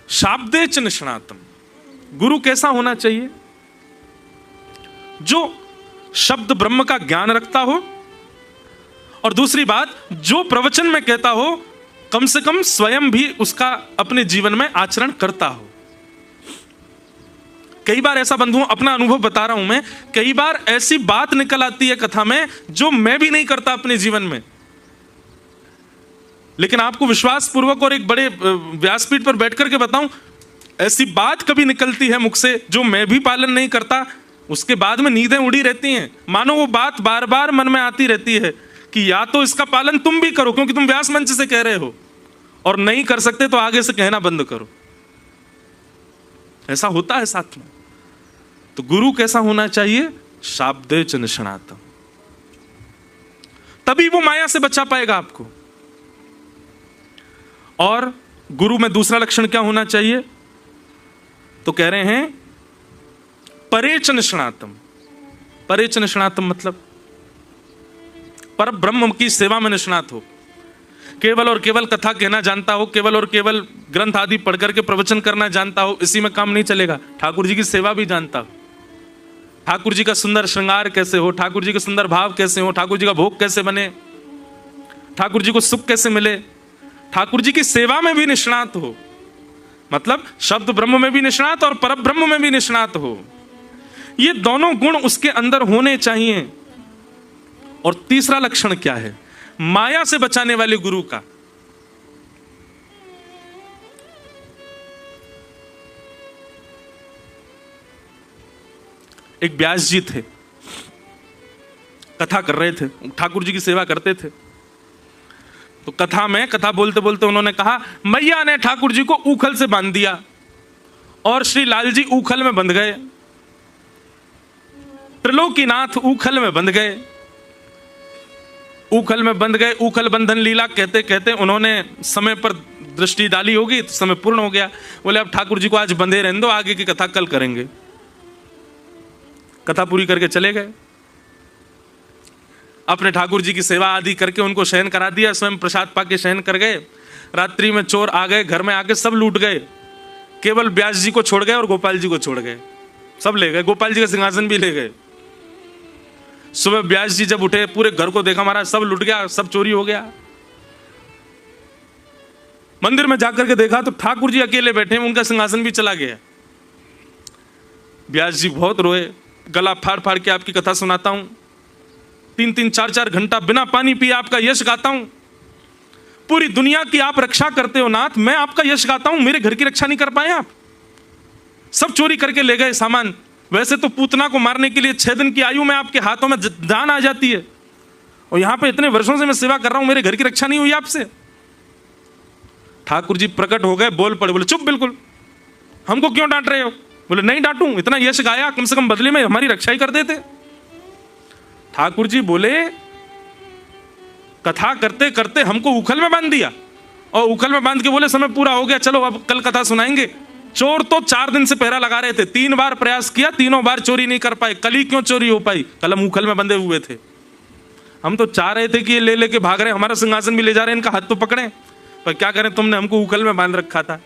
Speaker 1: शाब्दे च निष्णातम, गुरु कैसा होना चाहिए? जो शब्द ब्रह्म का ज्ञान रखता हो, और दूसरी बात, जो प्रवचन में कहता हो कम से कम स्वयं भी उसका अपने जीवन में आचरण करता हो। कई बार ऐसा बंधुओं, अपना अनुभव बता रहा हूं मैं, कई बार ऐसी बात निकल आती है कथा में जो मैं भी नहीं करता अपने जीवन में, लेकिन आपको विश्वास पूर्वक और एक बड़े व्यासपीठ पर बैठ करके बताऊं, ऐसी बात कभी निकलती है मुख से जो मैं भी पालन नहीं करता। उसके बाद में नींदें उड़ी रहती हैं, मानो वो बात बार बार मन में आती रहती है कि या तो इसका पालन तुम भी करो, क्योंकि तुम व्यास मंच से कह रहे हो, और नहीं कर सकते तो आगे से कहना बंद करो। ऐसा होता है साथ में। तो गुरु कैसा होना चाहिए? शाब्दे च निष्णातम, तभी वो माया से बचा पाएगा आपको। और गुरु में दूसरा लक्षण क्या होना चाहिए? तो कह रहे हैं परेच निष्णातम। परेच निष्णातम मतलब पर ब्रह्म की सेवा में निष्णात हो, केवल और केवल कथा कहना जानता हो, केवल और केवल ग्रंथ आदि पढ़ करके प्रवचन करना जानता हो, इसी में काम नहीं चलेगा। ठाकुर जी की सेवा भी जानता हो, ठाकुर जी का सुंदर श्रृंगार कैसे हो, ठाकुर जी के सुंदर भाव कैसे हो, ठाकुर जी का भोग कैसे बने, ठाकुर जी को सुख कैसे मिले, ठाकुर जी की सेवा में भी निष्णात हो, मतलब शब्द ब्रह्म में भी निष्णात और पर ब्रह्म में भी निष्णात हो। ये दोनों गुण उसके अंदर होने चाहिए। और तीसरा लक्षण क्या है? माया से बचाने वाले गुरु का। एक व्यास जी थे, कथा कर रहे थे, ठाकुर जी की सेवा करते थे। तो कथा बोलते बोलते उन्होंने कहा, मैया ने ठाकुर जी को ऊखल से बांध दिया और श्री लाल जी ऊखल में बंध गए, त्रिलोकीनाथ ऊखल में बंध गए, ऊखल में बंध गए। ऊखल बंधन लीला कहते कहते उन्होंने समय पर दृष्टि डाली होगी, तो समय पूर्ण हो गया। बोले अब ठाकुर जी को आज बंधे रहने दो, आगे की कथा कल करेंगे। कथा पूरी करके चले गए, अपने ठाकुर जी की सेवा आदि करके उनको शयन करा दिया, स्वयं प्रसाद पाके शयन कर गए। रात्रि में चोर आ गए, घर में आके सब लूट गए, केवल व्यास जी को छोड़ गए और गोपाल जी को छोड़ गए, सब ले गए, गोपाल जी का सिंहासन भी ले गए। सुबह व्यास जी जब उठे, पूरे घर को देखा, महाराज सब लुट गया, सब चोरी हो गया। मंदिर में जाकर के देखा तो ठाकुर जी अकेले बैठे हैं, उनका सिंहासन भी चला गया। व्यास जी बहुत रोए, गला फाड़ फाड़ के आपकी कथा सुनाता हूं, 3-3, 4-4 घंटा बिना पानी पिए आपका यश गाता हूं, पूरी दुनिया की आप रक्षा करते हो नाथ, मैं आपका यश गाता हूं, मेरे घर की रक्षा नहीं कर पाए आप, सब चोरी करके ले गए सामान। वैसे तो पूतना को मारने के लिए 6 दिन की आयु में आपके हाथों में जान आ जाती है, और यहां पे इतने वर्षों से मैं सेवा कर रहा हूं, मेरे घर की रक्षा नहीं हुई आपसे। ठाकुर जी प्रकट हो गए, बोल पड़े, बोले चुप, बिल्कुल, हमको क्यों डांट रहे हो? बोले नहीं डांटूं, इतना यश गाया, कम से कम बदले में हमारी रक्षा ही कर देते। ठाकुर जी बोले कथा करते करते हमको उखल में बांध दिया, और उखल में बांध के बोले समय पूरा हो गया, चलो अब कल कथा सुनाएंगे। चोर तो 4 दिन से पहरा लगा रहे थे, 3 बार प्रयास किया, तीनों बार चोरी नहीं कर पाए। कल ही क्यों चोरी हो पाई? कल हम उखल में बंधे हुए थे, हम तो चाह रहे थे कि ये ले लेके भाग रहे, हमारा सिंहासन भी ले जा रहे, इनका हाथ तो पकड़े, पर क्या करें, तुमने हमको उखल में बांध रखा था।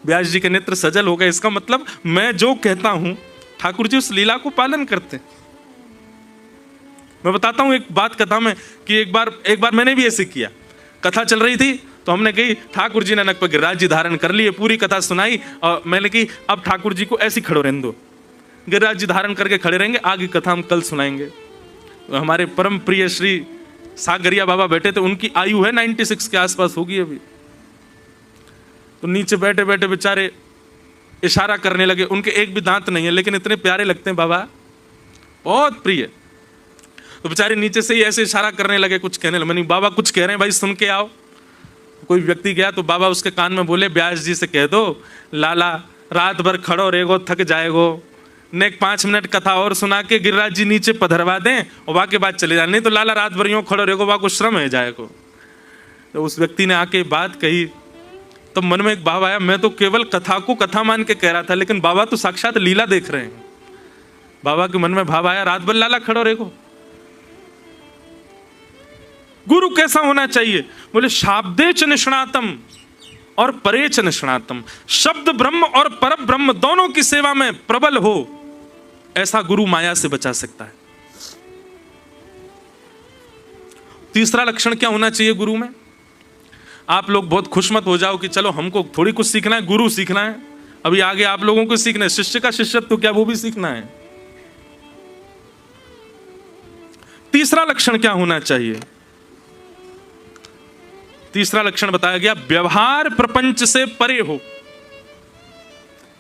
Speaker 1: व्यास जी के नेत्र सजल हो गए। इसका मतलब मैं जो कहता हूं ठाकुर जी उस लीला को पालन करते। मैं बताता हूं एक बात कथा में कि एक बार मैंने भी ऐसे किया। कथा चल रही थी तो हमने कही ठाकुर जी ने नक पर गिरिराज जी धारण कर लिए, पूरी कथा सुनाई, और मैंने कही अब ठाकुर जी को ऐसी खड़ो रहने दो, गिरिराज जी धारण करके खड़े रहेंगे, आगे कथा हम कल सुनाएंगे। तो हमारे परम प्रिय श्री सागरिया बाबा बैठे थे, उनकी आयु है 96 के आसपास होगी अभी। तो नीचे बैठे बैठे बेचारे इशारा करने लगे, उनके एक भी दांत नहीं है लेकिन इतने प्यारे लगते हैं बाबा, बहुत प्रिय। तो बेचारे नीचे से ही ऐसे इशारा करने लगे, कुछ कहने लगे। मैंने बाबा कुछ कह रहे हैं भाई, सुन के आओ। कोई व्यक्ति गया तो बाबा उसके कान में बोले, व्यास जी से कह दो लाला रात भर खड़ो रहेगो, थक जाएगो, ने 5 मिनट कथा और सुना के गिरिराज जी नीचे पधरवा दें और वहां के बाद चले जाए, नहीं तो लाला रात भर यूं खड़ो रहेगो, वहां को श्रम है जाएगो। तो उस व्यक्ति ने आके बात कही तो मन में एक भाव आया, मैं तो केवल कथा को कथा मान के कह रहा था, लेकिन बाबा तो साक्षात लीला देख रहे हैं। बाबा के मन में भाव आया, रात भर लाला खड़ो रहेगो। गुरु कैसा होना चाहिए? बोले शाब्दे च निष्णातम और परे च निष्णातम, शब्द ब्रह्म और पर ब्रह्म दोनों की सेवा में प्रबल हो, ऐसा गुरु माया से बचा सकता है। तीसरा लक्षण क्या होना चाहिए गुरु में? आप लोग बहुत खुश मत हो जाओ कि चलो हमको थोड़ी कुछ सीखना है, गुरु सीखना है, अभी आगे आप लोगों को सीखना है, शिष्य का शिष्यत्व तो क्या वो भी सीखना है। तीसरा लक्षण क्या होना चाहिए? तीसरा लक्षण बताया गया, व्यवहार प्रपंच से परे हो।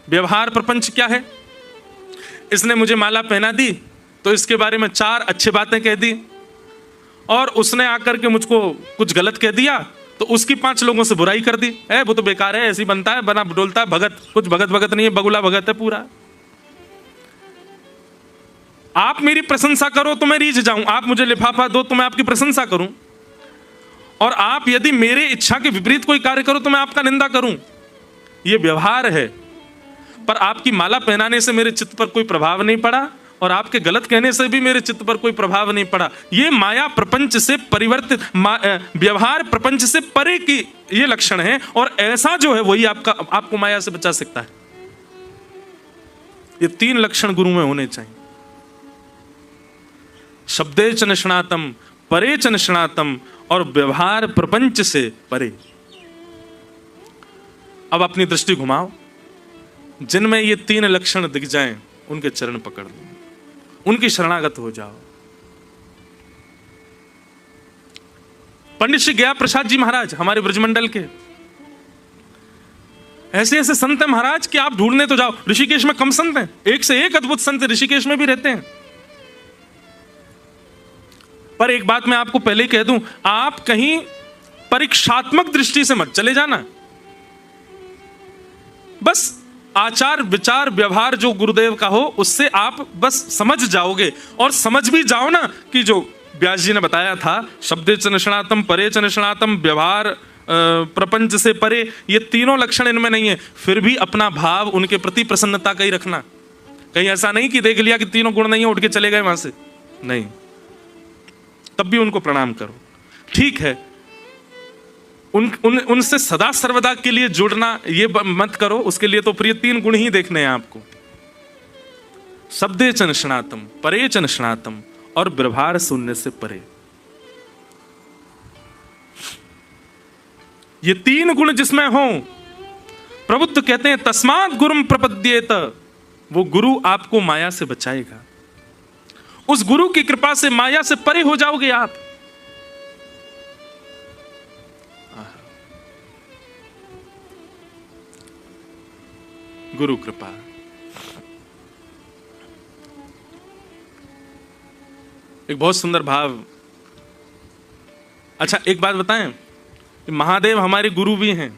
Speaker 1: व्यवहार प्रपंच क्या है? इसने मुझे माला पहना दी तो इसके बारे में 4 अच्छी बातें कह दी, और उसने आकर के मुझको कुछ गलत कह दिया तो उसकी 5 लोगों से बुराई कर दी, वो तो बेकार है, ऐसे ही बनता है, बना डोलता है, भगत, कुछ भगत भगत नहीं है, बगुला भगत है पूरा। आप मेरी प्रशंसा करो तो मैं रीझ जाऊं, आप मुझे लिफाफा दो तो मैं आपकी प्रशंसा करूं, और आप यदि मेरे इच्छा के विपरीत कोई कार्य करो तो मैं आपका निंदा करूं। यह व्यवहार है। पर आपकी माला पहनाने से मेरे चित्त पर कोई प्रभाव नहीं पड़ा और आपके गलत कहने से भी मेरे चित्त पर कोई प्रभाव नहीं पड़ा। ये माया प्रपंच से परिवर्तित, व्यवहार प्रपंच से परे की ये लक्षण है, और ऐसा जो है वही आपको माया से बचा सकता है। ये 3 लक्षण गुरु में होने चाहिए। शब्दे च निष्णातम, परे च निष्णातम, और व्यवहार प्रपंच से परे। अब अपनी दृष्टि घुमाओ, जिनमें ये 3 लक्षण दिख जाएं उनके चरण पकड़ लो, उनकी शरणागत हो जाओ। पंडित श्री गया प्रसाद जी महाराज हमारे ब्रजमंडल के, ऐसे ऐसे संत हैं महाराज कि आप ढूंढने तो जाओ। ऋषिकेश में कम संत हैं, एक से एक अद्भुत संत ऋषिकेश में भी रहते हैं। पर एक बात मैं आपको पहले ही कह दूं, आप कहीं परीक्षात्मक दृष्टि से मत चले जाना। बस आचार विचार व्यवहार जो गुरुदेव का हो उससे आप बस समझ जाओगे, और समझ भी जाओ ना कि जो व्यास जी ने बताया था, शब्दे च निष्णातम, परे च निष्णातम, व्यवहार प्रपंच से परे, ये 3 लक्षण इनमें नहीं है, फिर भी अपना भाव उनके प्रति प्रसन्नता का ही रखना। कहीं ऐसा नहीं कि देख लिया कि 3 गुण नहीं है उठ के चले गए वहां से, नहीं, तब भी उनको प्रणाम करो। ठीक है, उनसे सदा सर्वदा के लिए जुड़ना ये मत करो, उसके लिए तो प्रिय 3 गुण ही देखने हैं आपको। शब्दे च निष्णातम, परे च निष्णातम, और व्यवहार सुनने से परे। ये 3 गुण जिसमें हो, प्रभु तो कहते हैं तस्मात् गुरुम प्रपद्येत, वो गुरु आपको माया से बचाएगा। उस गुरु की कृपा से माया से परे हो जाओगे आप। गुरु कृपा। एक बहुत सुंदर भाव। अच्छा एक बात बताएं, महादेव हमारे गुरु भी हैं।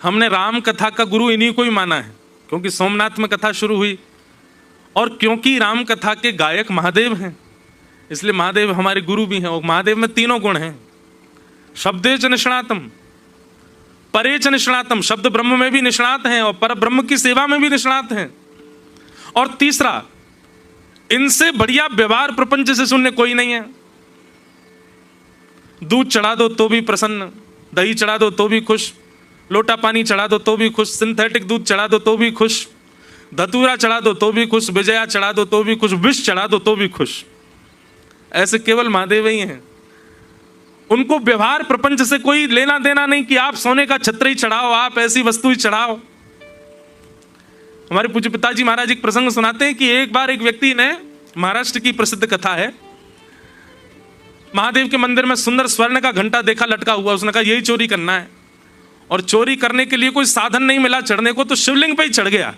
Speaker 1: हमने राम कथा का गुरु इन्हीं को ही माना है, क्योंकि सोमनाथ में कथा शुरू हुई, और क्योंकि राम कथा के गायक महादेव हैं, इसलिए महादेव हमारे गुरु भी हैं। और महादेव में 3 गुण हैं, शब्दे च निष्णातम, परे च निष्णातम, शब्द ब्रह्म में भी निष्णात हैं और पर ब्रह्म की सेवा में भी निष्णात हैं। और तीसरा, इनसे बढ़िया व्यवहार प्रपंच से सुनने कोई नहीं है। दूध चढ़ा दो तो भी प्रसन्न, दही चढ़ा दो तो भी खुश, लोटा पानी चढ़ा दो तो भी खुश, सिंथेटिक दूध चढ़ा दो तो भी खुश, धतूरा चढ़ा दो तो भी खुश, विजया चढ़ा दो तो भी खुश, विष चढ़ा दो तो भी खुश। ऐसे केवल महादेव ही हैं। उनको व्यवहार प्रपंच से कोई लेना देना नहीं कि आप सोने का छत्र ही चढ़ाओ, आप ऐसी वस्तु ही चढ़ाओ। हमारे पूज्य पिताजी महाराज एक प्रसंग सुनाते हैं कि एक बार एक व्यक्ति ने, महाराष्ट्र की प्रसिद्ध कथा है, महादेव के मंदिर में सुंदर स्वर्ण का घंटा देखा लटका हुआ। उसने कहा यही चोरी करना है, और चोरी करने के लिए कोई साधन नहीं मिला चढ़ने को, तो शिवलिंग पे ही चढ़ गया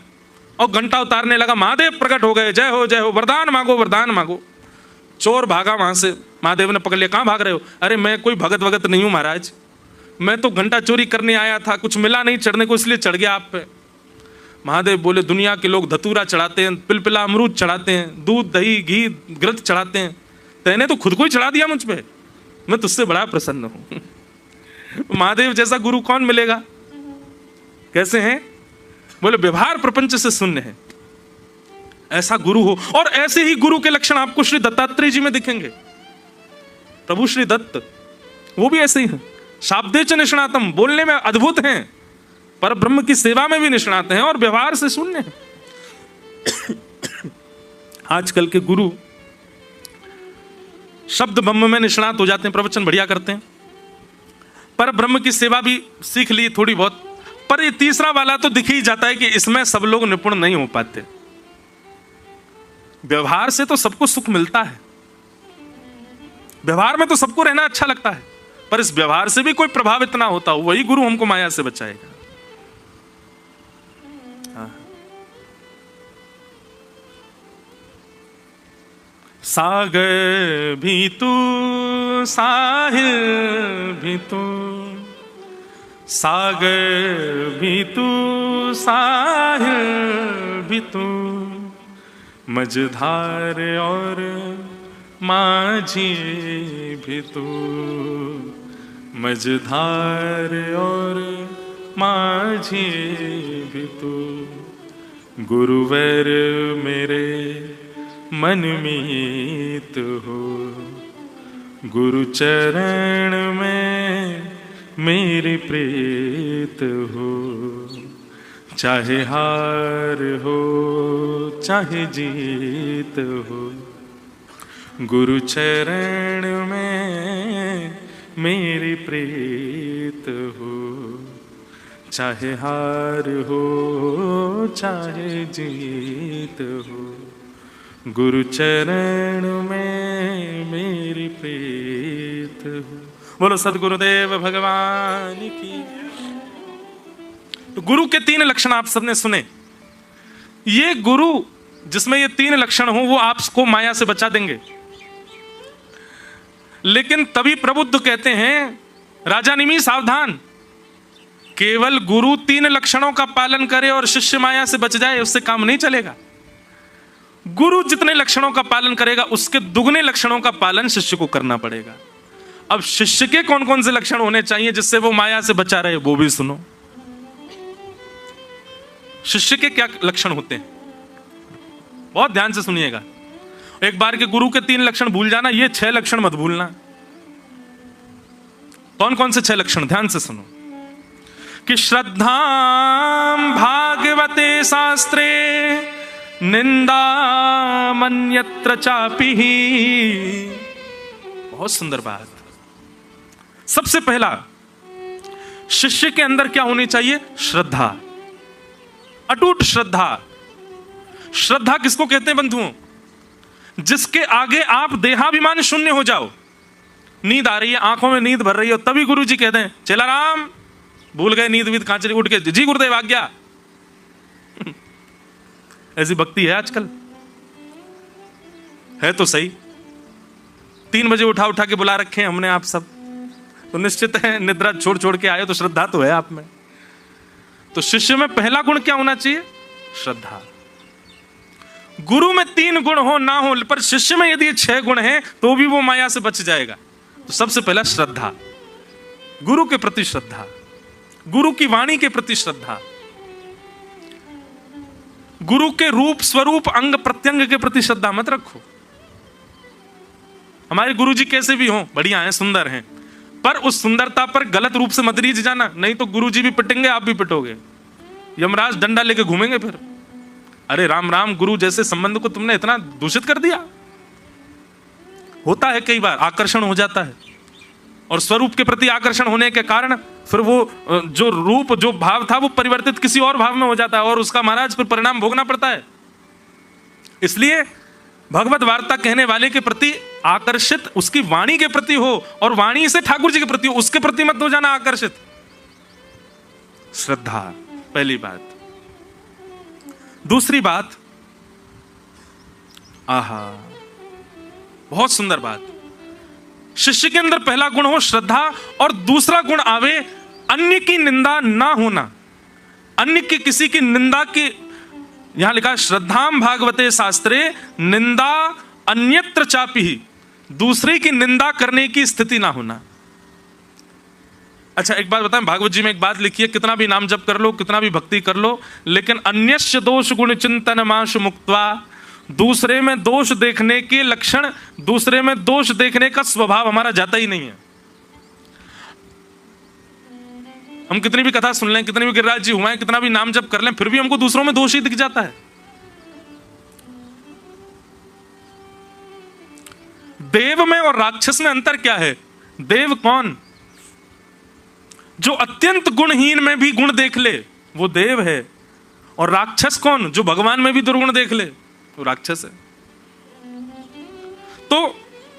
Speaker 1: और घंटा उतारने लगा। महादेव प्रकट हो गए, जय हो जय हो, वरदान मांगो वरदान मांगो। चोर भागा वहां से, महादेव ने पकड़ लिया, कहां भाग रहे हो? अरे मैं कोई भगत वगत नहीं हूं महाराज, मैं तो घंटा चोरी करने आया था, कुछ मिला नहीं चढ़ने को इसलिए चढ़ गया आप पे। महादेव बोले दुनिया के लोग धतूरा चढ़ाते हैं, पिलपिला अमरूद चढ़ाते हैं, दूध दही घी घृत चढ़ाते हैं, तैने तो खुद को ही चढ़ा दिया मुझ पे, मैं तुझसे बड़ा प्रसन्न हूं। महादेव जैसा गुरु कौन मिलेगा? कैसे हैं? बोले व्यवहार प्रपंच से शून्य है, ऐसा गुरु हो। और ऐसे ही गुरु के लक्षण आपको श्री दत्तात्रेय जी में दिखेंगे। प्रभु श्री दत्त वो भी ऐसे ही हैं, शाब्दे च निष्णातम, बोलने में अद्भुत हैं, पर ब्रह्म की सेवा में भी निष्णात हैं और व्यवहार से शून्य हैं। आजकल के गुरु शब्द ब्रह्म में निष्णात हो जाते हैं, प्रवचन बढ़िया करते हैं, पर ब्रह्म की सेवा भी सीख ली थोड़ी बहुत, पर ये तीसरा वाला तो दिख ही जाता है कि इसमें सब लोग निपुण नहीं हो पाते। व्यवहार से तो सबको सुख मिलता है, व्यवहार में तो सबको रहना अच्छा लगता है, पर इस व्यवहार से भी कोई प्रभाव इतना होता हो, वही गुरु हमको माया से बचाएगा। सागर भी तू, साहिल भी तू, सागर भी तू, साहिल भी तू, मझधार और माझी भी तू, मझधार और माझी भी तू, गुरुवर मेरे मन मीत हो, गुरु चरण में मेरी प्रीत हो, चाहे हार हो चाहे जीत हो, गुरु चरण में मेरी प्रीत हो, चाहे हार हो चाहे जीत हो, गुरु चरण में मेरी प्रीत हो। बोलो सद्गुरुदेव भगवान की। तो गुरु के 3 लक्षण आप सबने सुने। ये गुरु जिसमें ये 3 लक्षण हो वो आपको माया से बचा देंगे। लेकिन तभी प्रबुद्ध कहते हैं राजा निमि सावधान, केवल गुरु 3 लक्षणों का पालन करे और शिष्य माया से बच जाए उससे काम नहीं चलेगा। गुरु जितने लक्षणों का पालन करेगा उसके दुगने लक्षणों का पालन शिष्य को करना पड़ेगा। अब शिष्य के कौन कौन से लक्षण होने चाहिए जिससे वो माया से बचा रहे वो भी सुनो। शिष्य के क्या लक्षण होते हैं बहुत ध्यान से सुनिएगा। एक बार के गुरु के 3 लक्षण भूल जाना, ये 6 लक्षण मत भूलना। कौन कौन से 6 लक्षण ध्यान से सुनो। कि श्रद्धां भागवते शास्त्रे निंदा मन्यत्र चापि। बहुत सुंदर बात। सबसे पहला शिष्य के अंदर क्या होनी चाहिए? श्रद्धा, अटूट श्रद्धा। श्रद्धा किसको कहते हैं बंधुओं? जिसके आगे आप देहाभिमान शून्य हो जाओ। नींद आ रही है, आंखों में नींद भर रही हो, तभी गुरु जी कहते हैं चला राम, भूल गए नींद वीद कांचरी, उठ के जी गुरुदेव आज्ञा। ऐसी भक्ति है आजकल, है तो सही। 3 बजे उठा उठा के बुला रखे हैं हमने आप सब, तो निश्चित है निद्रा छोड़ छोड़ के आए तो श्रद्धा तो है आप में। तो शिष्य में पहला गुण क्या होना चाहिए? श्रद्धा। गुरु में 3 गुण हो ना हो, पर शिष्य में यदि 6 गुण हैं तो भी वो माया से बच जाएगा। तो सबसे पहला श्रद्धा, गुरु के प्रति श्रद्धा, गुरु की वाणी के प्रति श्रद्धा, गुरु के रूप स्वरूप अंग प्रत्यंग के प्रति श्रद्धा मत रखो। हमारे गुरु जी कैसे भी हों, बढ़िया हैं, सुंदर हैं, पर उस सुंदरता पर गलत रूप से मत रीझ जाना, नहीं तो गुरु जी भी पिटेंगे, आप भी पिटोगे, यमराज डंडा लेके घूमेंगे फिर। अरे राम राम, गुरु जैसे संबंध को तुमने इतना दूषित कर दिया। होता है कई बार, आकर्षण हो जाता है, और स्वरूप के प्रति आकर्षण होने के कारण फिर वो जो रूप जो भाव था वो परिवर्तित किसी और भाव में हो जाता है, और उसका महाराज फिर परिणाम भोगना पड़ता है। इसलिए भगवत वार्ता कहने वाले के प्रति आकर्षित उसकी वाणी के प्रति हो, और वाणी से ठाकुर जी के प्रति हो, उसके प्रति मत हो जाना आकर्षित। श्रद्धा पहली बात। दूसरी बात, आहा बहुत सुंदर बात, शिष्य के अंदर पहला गुण हो श्रद्धा, और दूसरा गुण आवे अन्य की निंदा ना होना। अन्य की किसी की निंदा की, यहां लिखा श्रद्धाम भागवते शास्त्रे निंदा अन्यत्र चापि, दूसरे की निंदा करने की स्थिति ना होना। अच्छा एक बात बताएं, भागवत जी में एक बात लिखी है, कितना भी नाम जप कर लो, कितना भी भक्ति कर लो, लेकिन अन्यस्य दोष गुण चिंतन माश मुक्त्वा, दूसरे में दोष देखने के लक्षण, दूसरे में दोष देखने का स्वभाव हमारा जाता ही नहीं है। हम कितनी भी कथा सुन लें, कितनी भी गिरिराज जी हुए, कितना भी नाम जप कर लें, फिर भी हमको दूसरों में दोष ही दिख जाता है। देव में और राक्षस में अंतर क्या है? देव कौन? जो अत्यंत गुणहीन में भी गुण देख ले वो देव है, और राक्षस कौन? जो भगवान में भी दुर्गुण देख ले वो राक्षस है। तो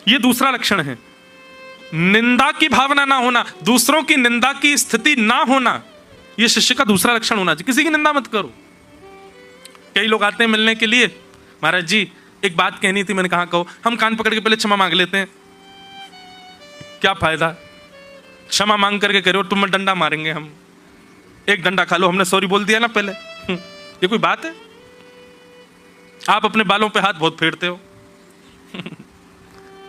Speaker 1: ये दूसरा लक्षण है, निंदा की भावना ना होना, दूसरों की निंदा की स्थिति ना होना, यह शिष्य का दूसरा लक्षण होना चाहिए। किसी की निंदा मत करो। कई लोग आते हैं मिलने के लिए, महाराज जी एक बात कहनी थी, मैंने कहा कहो। हम कान पकड़ के पहले क्षमा मांग लेते हैं, क्या फायदा? क्षमा मांग करके कह रहे हो तुम डंडा मारेंगे हम, एक डंडा खा लो, हमने सॉरी बोल दिया ना पहले। ये कोई बात है? आप अपने बालों पे हाथ बहुत फेरते हो।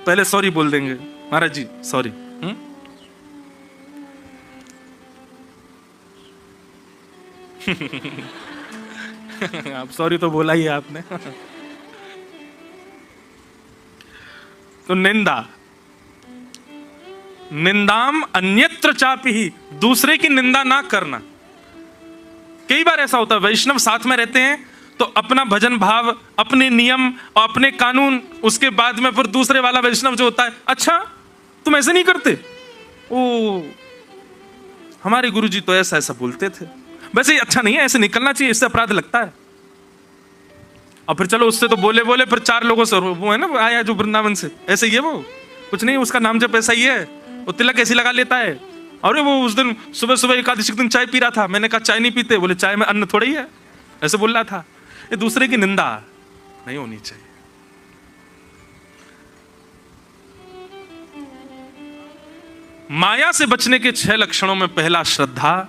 Speaker 1: पहले सॉरी बोल देंगे, महाराज जी सॉरी। आप सॉरी तो बोला ही है आपने। तो निंदाम अन्यत्र चापि ही, दूसरे की निंदा ना करना। कई बार ऐसा होता है वैष्णव साथ में रहते हैं तो अपना भजन भाव, अपने नियम और अपने कानून, उसके बाद में फिर दूसरे वाला वैष्णव जो होता है, अच्छा तुम ऐसे नहीं करते, ओ हमारे गुरुजी तो ऐसा ऐसा बोलते थे, वैसे ही अच्छा नहीं है, ऐसे निकलना चाहिए, इससे अपराध लगता है। और फिर चलो उससे तो बोले बोले फिर 4 लोगों से, वो है ना आया जो वृंदावन से, ऐसे ही है वो, कुछ नहीं, उसका नाम जब ऐसा ही है, वो तिलक ऐसी लगा लेता है। अरे वो उस दिन सुबह सुबह एकादशी के दिन चाय पी रहा था, मैंने कहा चाय नहीं पीते, बोले चाय में अन्न थोड़ा ही है, ऐसे बोल रहा था। ये दूसरे की निंदा नहीं होनी चाहिए। माया से बचने के 6 लक्षणों में पहला श्रद्धा,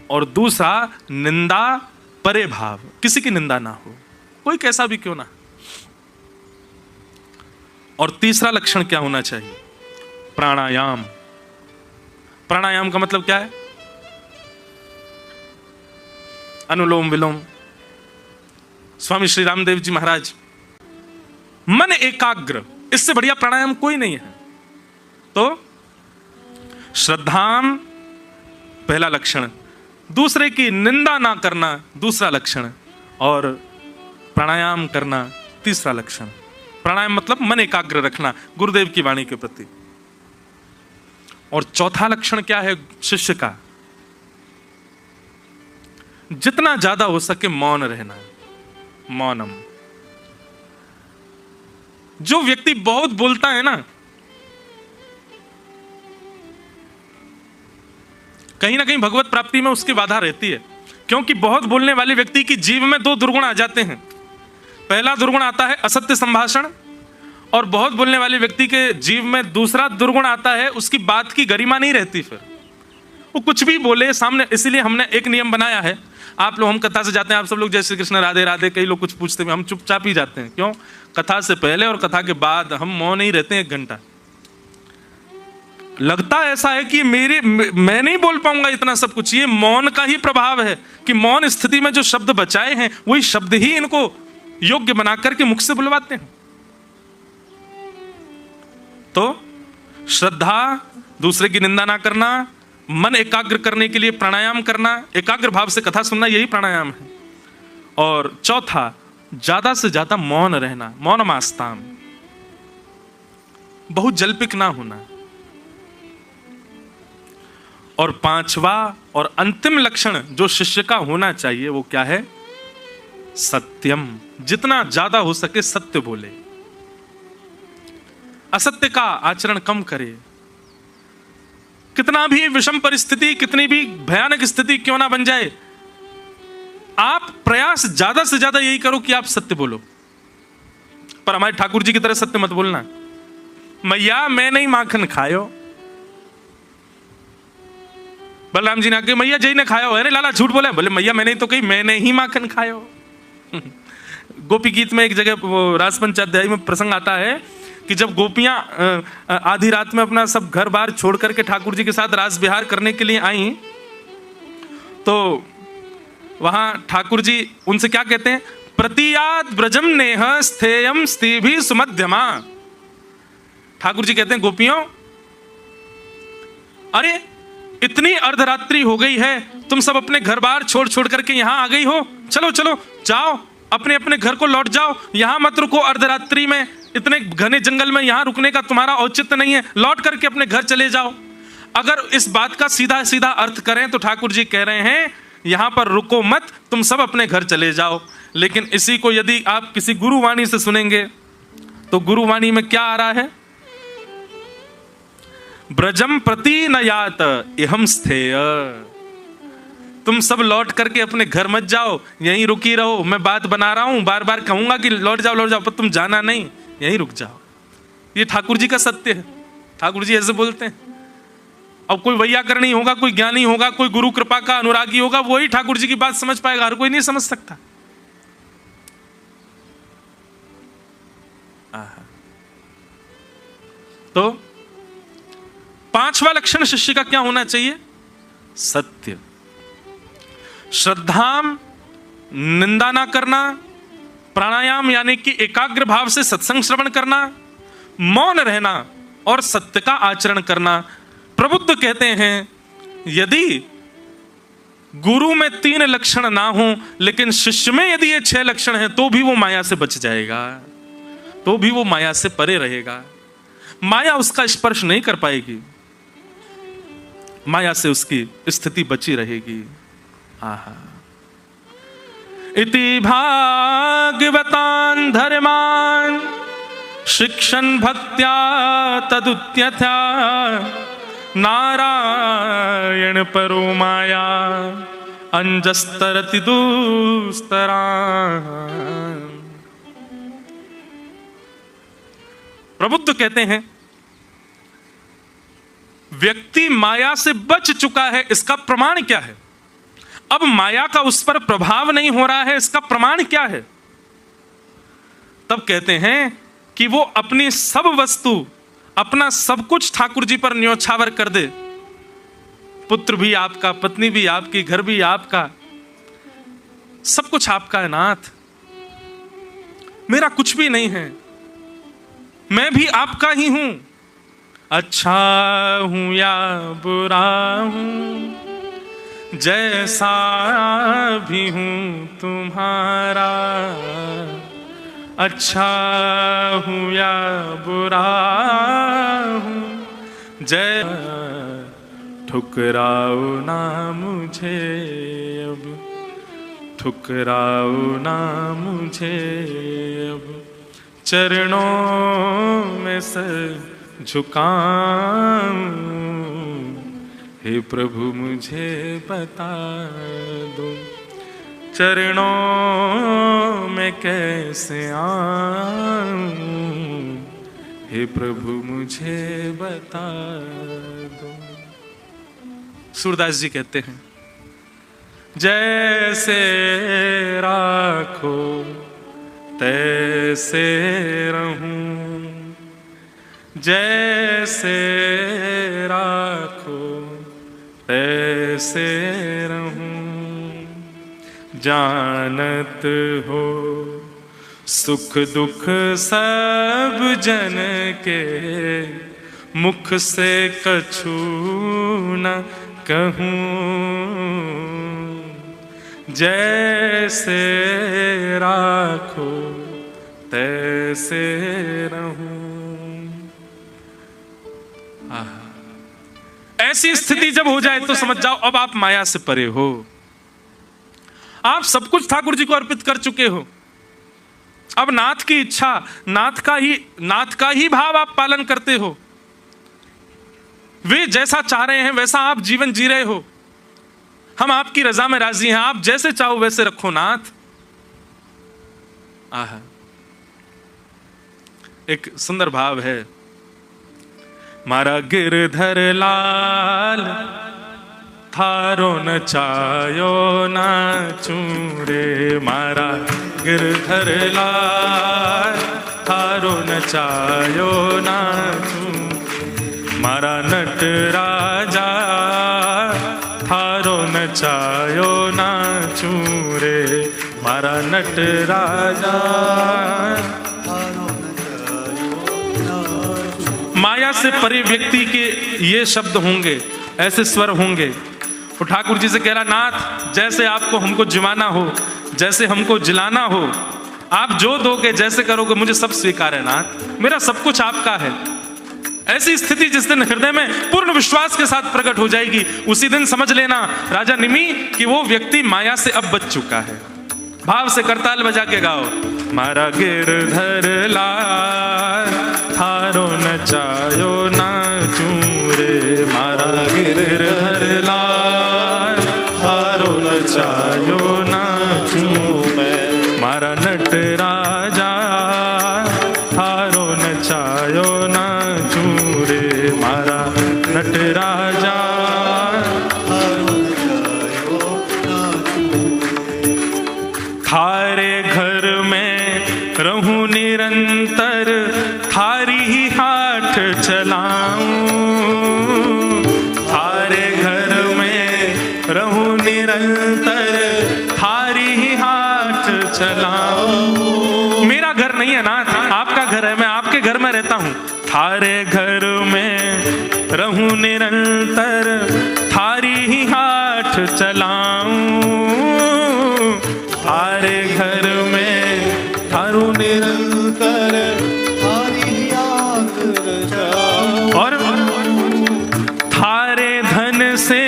Speaker 1: और दूसरा निंदा परे भाव, किसी की निंदा ना हो, कोई कैसा भी क्यों ना। और तीसरा लक्षण क्या होना चाहिए? प्राणायाम। प्राणायाम का मतलब क्या है? अनुलोम विलोम। स्वामी श्री रामदेव जी महाराज, मन एकाग्र, इससे बढ़िया प्राणायाम कोई नहीं है। तो श्रद्धाम पहला लक्षण, दूसरे की निंदा ना करना दूसरा लक्षण, और प्राणायाम करना तीसरा लक्षण। प्राणायाम मतलब मन एकाग्र रखना गुरुदेव की वाणी के प्रति। और चौथा लक्षण क्या है शिष्य का? जितना ज्यादा हो सके मौन रहना, मौनम। जो व्यक्ति बहुत बोलता है ना कहीं भगवत प्राप्ति में उसकी बाधा रहती है, क्योंकि बहुत बोलने वाले व्यक्ति की जीव में 2 दुर्गुण आ जाते हैं। पहला दुर्गुण आता है असत्य संभाषण, और बहुत बोलने वाले व्यक्ति के जीव में दूसरा दुर्गुण आता है, उसकी बात की गरिमा नहीं रहती, फिर वो कुछ भी बोले सामने। इसीलिए हमने एक नियम बनाया है, आप लोग, हम कथा से जाते हैं, आप सब लोग जय श्री कृष्ण राधे राधे, कई लोग कुछ पूछते हैं, हम चुपचाप ही जाते हैं। क्यों? कथा से पहले और कथा के बाद हम मौन ही रहते हैं 1 घंटा। लगता ऐसा है कि मैं नहीं बोल पाऊंगा इतना सब कुछ, ये मौन का ही प्रभाव है कि मौन स्थिति में जो शब्द बचाए हैं वही शब्द ही इनको योग्य बना करके मुख से बुलवाते हैं। तो श्रद्धा, दूसरे की निंदा ना करना, मन एकाग्र करने के लिए प्राणायाम करना, एकाग्र भाव से कथा सुनना, यही प्राणायाम है। और चौथा, ज्यादा से ज्यादा मौन रहना, मौनमास्ताम, बहुत जल्पिक ना होना। और 5वां और अंतिम लक्षण जो शिष्य का होना चाहिए वो क्या है? सत्यम। जितना ज्यादा हो सके सत्य बोले, असत्य का आचरण कम करे। कितना भी विषम परिस्थिति, कितनी भी भयानक स्थिति क्यों ना बन जाए, आप प्रयास ज्यादा से ज्यादा यही करो कि आप सत्य बोलो। पर हमारे ठाकुर जी की तरह सत्य मत बोलना, मैया मैं नहीं माखन खायो। बलराम जी ने आके मैया जय ने खायो, अरे लाला झूठ बोला, बोले मैया मैंने तो कही, मैंने ही माखन खायो। गोपी गीत में एक जगह वो रास पंचाध्याय में प्रसंग आता है कि जब गोपियां आधी रात में अपना सब घर बार छोड़ करके ठाकुर जी के साथ रास विहार करने के लिए आई, तो वहां ठाकुर जी उनसे क्या कहते हैं? प्रतियात ब्रजम नेह स्थेयम स्थिभि सुमध्यमा। ठाकुर जी कहते हैं गोपियों, अरे इतनी अर्धरात्रि हो गई है, तुम सब अपने घर बार छोड़ छोड़ करके यहां आ गई हो, चलो चलो जाओ अपने अपने घर को लौट जाओ, यहां मत रुको अर्धरात्रि में, इतने घने जंगल में यहां रुकने का तुम्हारा औचित्य नहीं है, लौट करके अपने घर चले जाओ। अगर इस बात का सीधा सीधा अर्थ करें तो ठाकुर जी कह रहे हैं यहां पर रुको मत, तुम सब अपने घर चले जाओ। लेकिन इसी को यदि आप किसी गुरुवाणी से सुनेंगे तो गुरुवाणी में क्या आ रहा है? ब्रजम प्रति न यात इहम स्थेय। तुम सब लौट करके अपने घर मत जाओ, यहीं रुकी रहो, मैं बात बना रहा हूं, बार बार कहूंगा कि लौट जाओ, पर तुम जाना नहीं, यहीं रुक जाओ। ये ठाकुर जी का सत्य है। ठाकुर जी ऐसे बोलते हैं। अब कोई वैयाकरणी होगा, कोई ज्ञानी होगा, कोई गुरु कृपा का अनुरागी होगा, वही ठाकुर जी की बात समझ पाएगा, हर कोई नहीं समझ सकता। तो पांचवा लक्षण शिष्य का क्या होना चाहिए? सत्य। श्रद्धाम, निंदा ना करना, प्राणायाम यानी कि एकाग्र भाव से सत्संग श्रवण करना, मौन रहना और सत्य का आचरण करना। प्रबुद्ध कहते हैं यदि गुरु में 3 लक्षण ना हो, लेकिन शिष्य में यदि ये 6 लक्षण हैं, तो भी वो माया से बच जाएगा, तो भी वो माया से परे रहेगा। माया उसका स्पर्श नहीं कर पाएगी, माया से उसकी स्थिति बची रहेगी। आहा। इति भागवतान धर्मान शिक्षण भक्त्या तदुत्यथा नारायण परो माया अंजस्तरति दुस्तरा। प्रबुद्ध कहते हैं व्यक्ति माया से बच चुका है, इसका प्रमाण क्या है? अब माया का उस पर प्रभाव नहीं हो रहा है, इसका प्रमाण क्या है? तब कहते हैं कि वो अपनी सब वस्तु, अपना सब कुछ ठाकुर जी पर न्योछावर कर दे। पुत्र भी आपका, पत्नी भी आपकी, घर भी आपका, सब कुछ आपका है। नाथ, मेरा कुछ भी नहीं है, मैं भी आपका ही हूं। अच्छा हूं या बुरा हूं, जैसा भी हूं तुम्हारा। अच्छा हूं या बुरा हूं, जय ठुकराओ ना मुझे अब, ठुकराओ ना मुझे अब, चरणों में सर झुकाऊं। हे प्रभु मुझे बता दो, चरणों में कैसे आऊं। हे प्रभु मुझे बता दो। सूरदास जी कहते हैं जैसे राखो तैसे रहूं, जैसे राखो तैसे रहूं। जानत हो सुख दुख सब जन के, मुख से कछु न कहूं। जैसे राखो तैसे रहूं। ऐसी स्थिति जब हो जाए तो समझ जाओ अब आप माया से परे हो, आप सब कुछ ठाकुर जी को अर्पित कर चुके हो। अब नाथ की इच्छा, नाथ का ही भाव आप पालन करते हो। वे जैसा चाह रहे हैं वैसा आप जीवन जी रहे हो। हम आपकी रजा में राजी हैं, आप जैसे चाहो वैसे रखो नाथ। आहा, एक सुंदर भाव है। मारा गिरधर लाल थारो न चायो नाचू रे, मारा गिरधर लाल थारो न चायो नाचू। मारा नट राजा थारो न चायो नाचू रे, मारा नट राजा। माया से परे व्यक्ति के ये शब्द होंगे, ऐसे स्वर होंगे। वो ठाकुर जी से कह रहा, नाथ जैसे आपको हमको जिवाना हो, जैसे हमको जिलाना हो, आप जो दोगे जैसे करोगे मुझे सब स्वीकार है नाथ, मेरा सब कुछ आपका है। ऐसी स्थिति जिस दिन हृदय में पूर्ण विश्वास के साथ प्रकट हो जाएगी, उसी दिन समझ लेना राजा निमि कि वो व्यक्ति माया से अब बच चुका है। भाव से करताल बजा के गाओ। मारा गिरधर लाल थारो नचायो नाचू रे, मारा गिरधर लाल थारो मारा नटराजा। थारे घर में रहूं निरंतर, थारी ही हाथ चलाऊं। थारे घर में रहूं निरंतर, थारी ही हाथ चलाऊं। मेरा घर नहीं है नाथ, आपका घर है, मैं आपके घर में रहता हूं। थारे घर में रहूं निरंतर, थारी ही हाथ चलाऊं। थारे घर में थारू निरंतर, थारी ही हाथ चलाऊं। और थारे धन से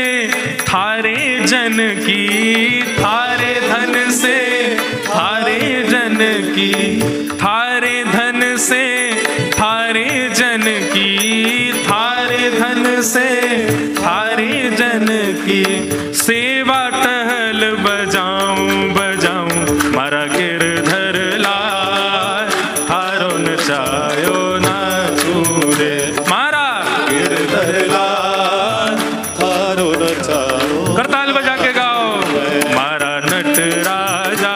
Speaker 1: थारे जन की, थारे धन से थारे जन की, थारे धन से थारे जन की, थारे धन से थारे जन की। सेवा टहल बजाऊं बजाऊं, मारा गिरधर लाल, थारो नचायो नाचूं रे। मारा गिरधर लाल, थारो नचायो। करताल बजा के गाओ। मारा नटराजा,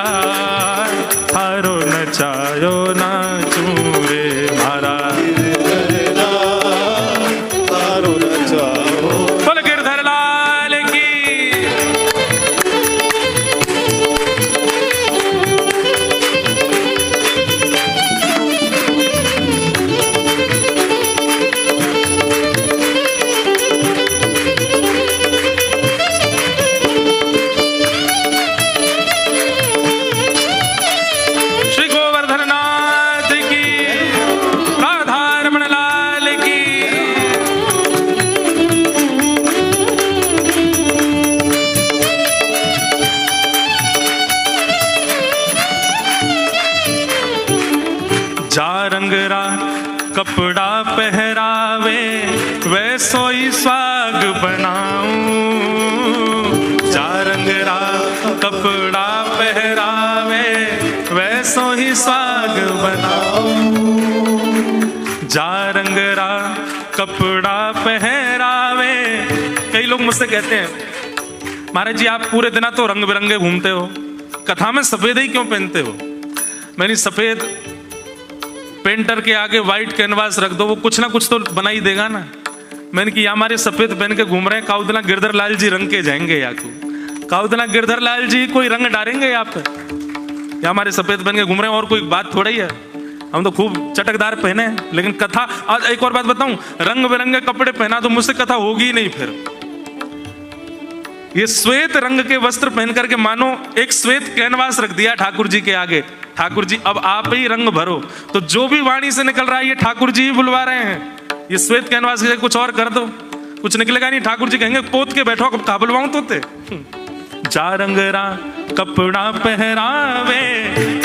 Speaker 1: थारो नचायो नाचूं रे। मारा गिरधर लाल, थारो नचायो। बोल गिरधर लाल की। श्री गोवर्धन नाथ की, राधारमण लाल की। जा रंगरा कपड़ा पहरावे, वैसो ही स्वाग बनाऊं। जा रंगरा कपड़ा पहरावे, वैसो ही स्वाग बनाऊं। जा रंगरा कपड़ा पहरावे। कई लोग मुझसे कहते हैं महाराज जी आप पूरे दिन तो रंग बिरंगे घूमते हो, कथा में सफेद ही क्यों पहनते हो? मैंने सफेद पेंटर के आगे व्हाइट कैनवास रख दो, वो कुछ ना कुछ तो बना ही देगा ना। मैंने कि हमारे सफेद पहन के घूम रहे हैं, काउदना गिरधर लाल जी रंग के जाएंगे या काउदना गिरधर लाल जी कोई रंग डालेंगे यहाँ पे? या हमारे सफेद पहन के घूम रहे हैं और कोई बात थोड़ा ही है। हम तो खूब चटकदार पहने हैं, लेकिन कथा। आज एक और बात बताऊं, रंग बिरंगे कपड़े पहना तो मुझसे कथा होगी ही नहीं। फिर ये श्वेत रंग के वस्त्र पहन करके मानो एक श्वेत कैनवास रख दिया ठाकुर जी के आगे, ठाकुर जी अब आप ही रंग भरो। तो जो भी वाणी से निकल रहा है ये ठाकुर जी ही बुलवा रहे हैं। ये श्वेत कैनवास के कुछ और कर दो, कुछ निकलेगा नहीं। ठाकुर जी कहेंगे पोत के बैठो, कब कहा बुलवाऊं तोते। जा रंगरा कपड़ा पहरावे,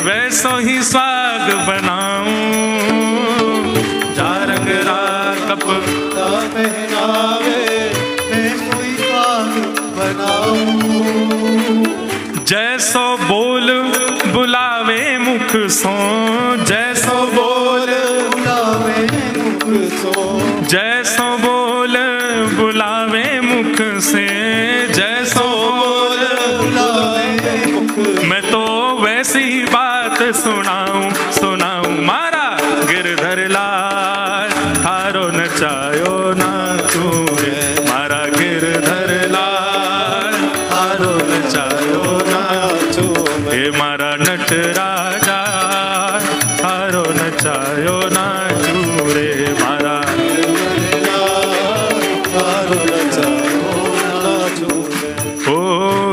Speaker 1: वैसो ही स्वाग बनाऊं। जा रंगरा कपड़ा पहरावे, वैसो ही स्वाग बनाऊं। जैसो बोल बुलावे मुख सो, जैसो बोल बुलावे मुख सो, जैसो बोल बुलावे मुख से, जैसो बोल बुलावे मुख। मैं तो वैसी बात सुनाऊं सुनाऊं। मारा गिरधर लाल, थारो नचायो नाचूं रे। मारा गिरधर लाल, थारो नचायो नाचूं रे। मारा नटराजा, थारो नचायो नाचूं रे। मारा थारो नचायो नाचूं रे। ओ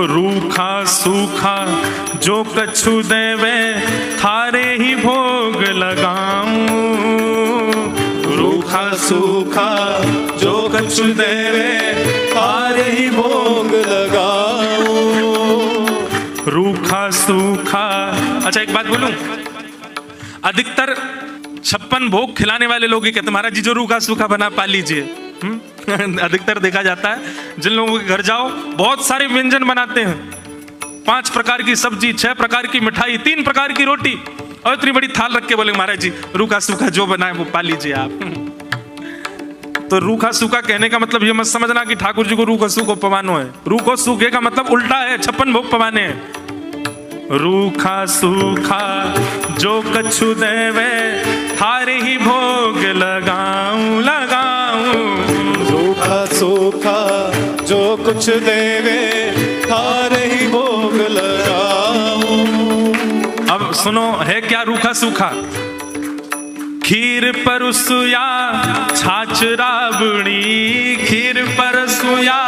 Speaker 1: रूखा सूखा जो कछु देवे, थारे ही भोग लगाऊं। रूखा सूखा जो कछु देवे, थारे ही भोग लगाऊं। रूखा सूखा। अच्छा एक बात बोलूं, अधिकतर 56 भोग खिलाने वाले लोग ही कहते महाराज जी जो रूखा सूखा बना पा लीजिए। अधिकतर देखा जाता है जिन लोगों के घर जाओ बहुत सारे व्यंजन बनाते हैं, 5 प्रकार की सब्जी, 6 प्रकार की मिठाई, 3 प्रकार की रोटी, और इतनी बड़ी थाल रख के बोले महाराज जी रूखा सूखा जो बना है वो पा लीजिए आप। तो रूखा सूखा कहने का मतलब ये मत समझना कि ठाकुर जी को रूखो सूखो पवानो है। रूखो सूखे का मतलब उल्टा है, 56 भोग पवाने हैं। रूखा सूखा जो कछु देवे थारे ही भोग लगाऊं लगाऊं।
Speaker 2: रूखा सूखा जो कुछ देवे थारे ही भोग लगाऊं।
Speaker 1: अब सुनो, है क्या रूखा सूखा? खीर परसुया छाछ राबड़ी, खीर परसुया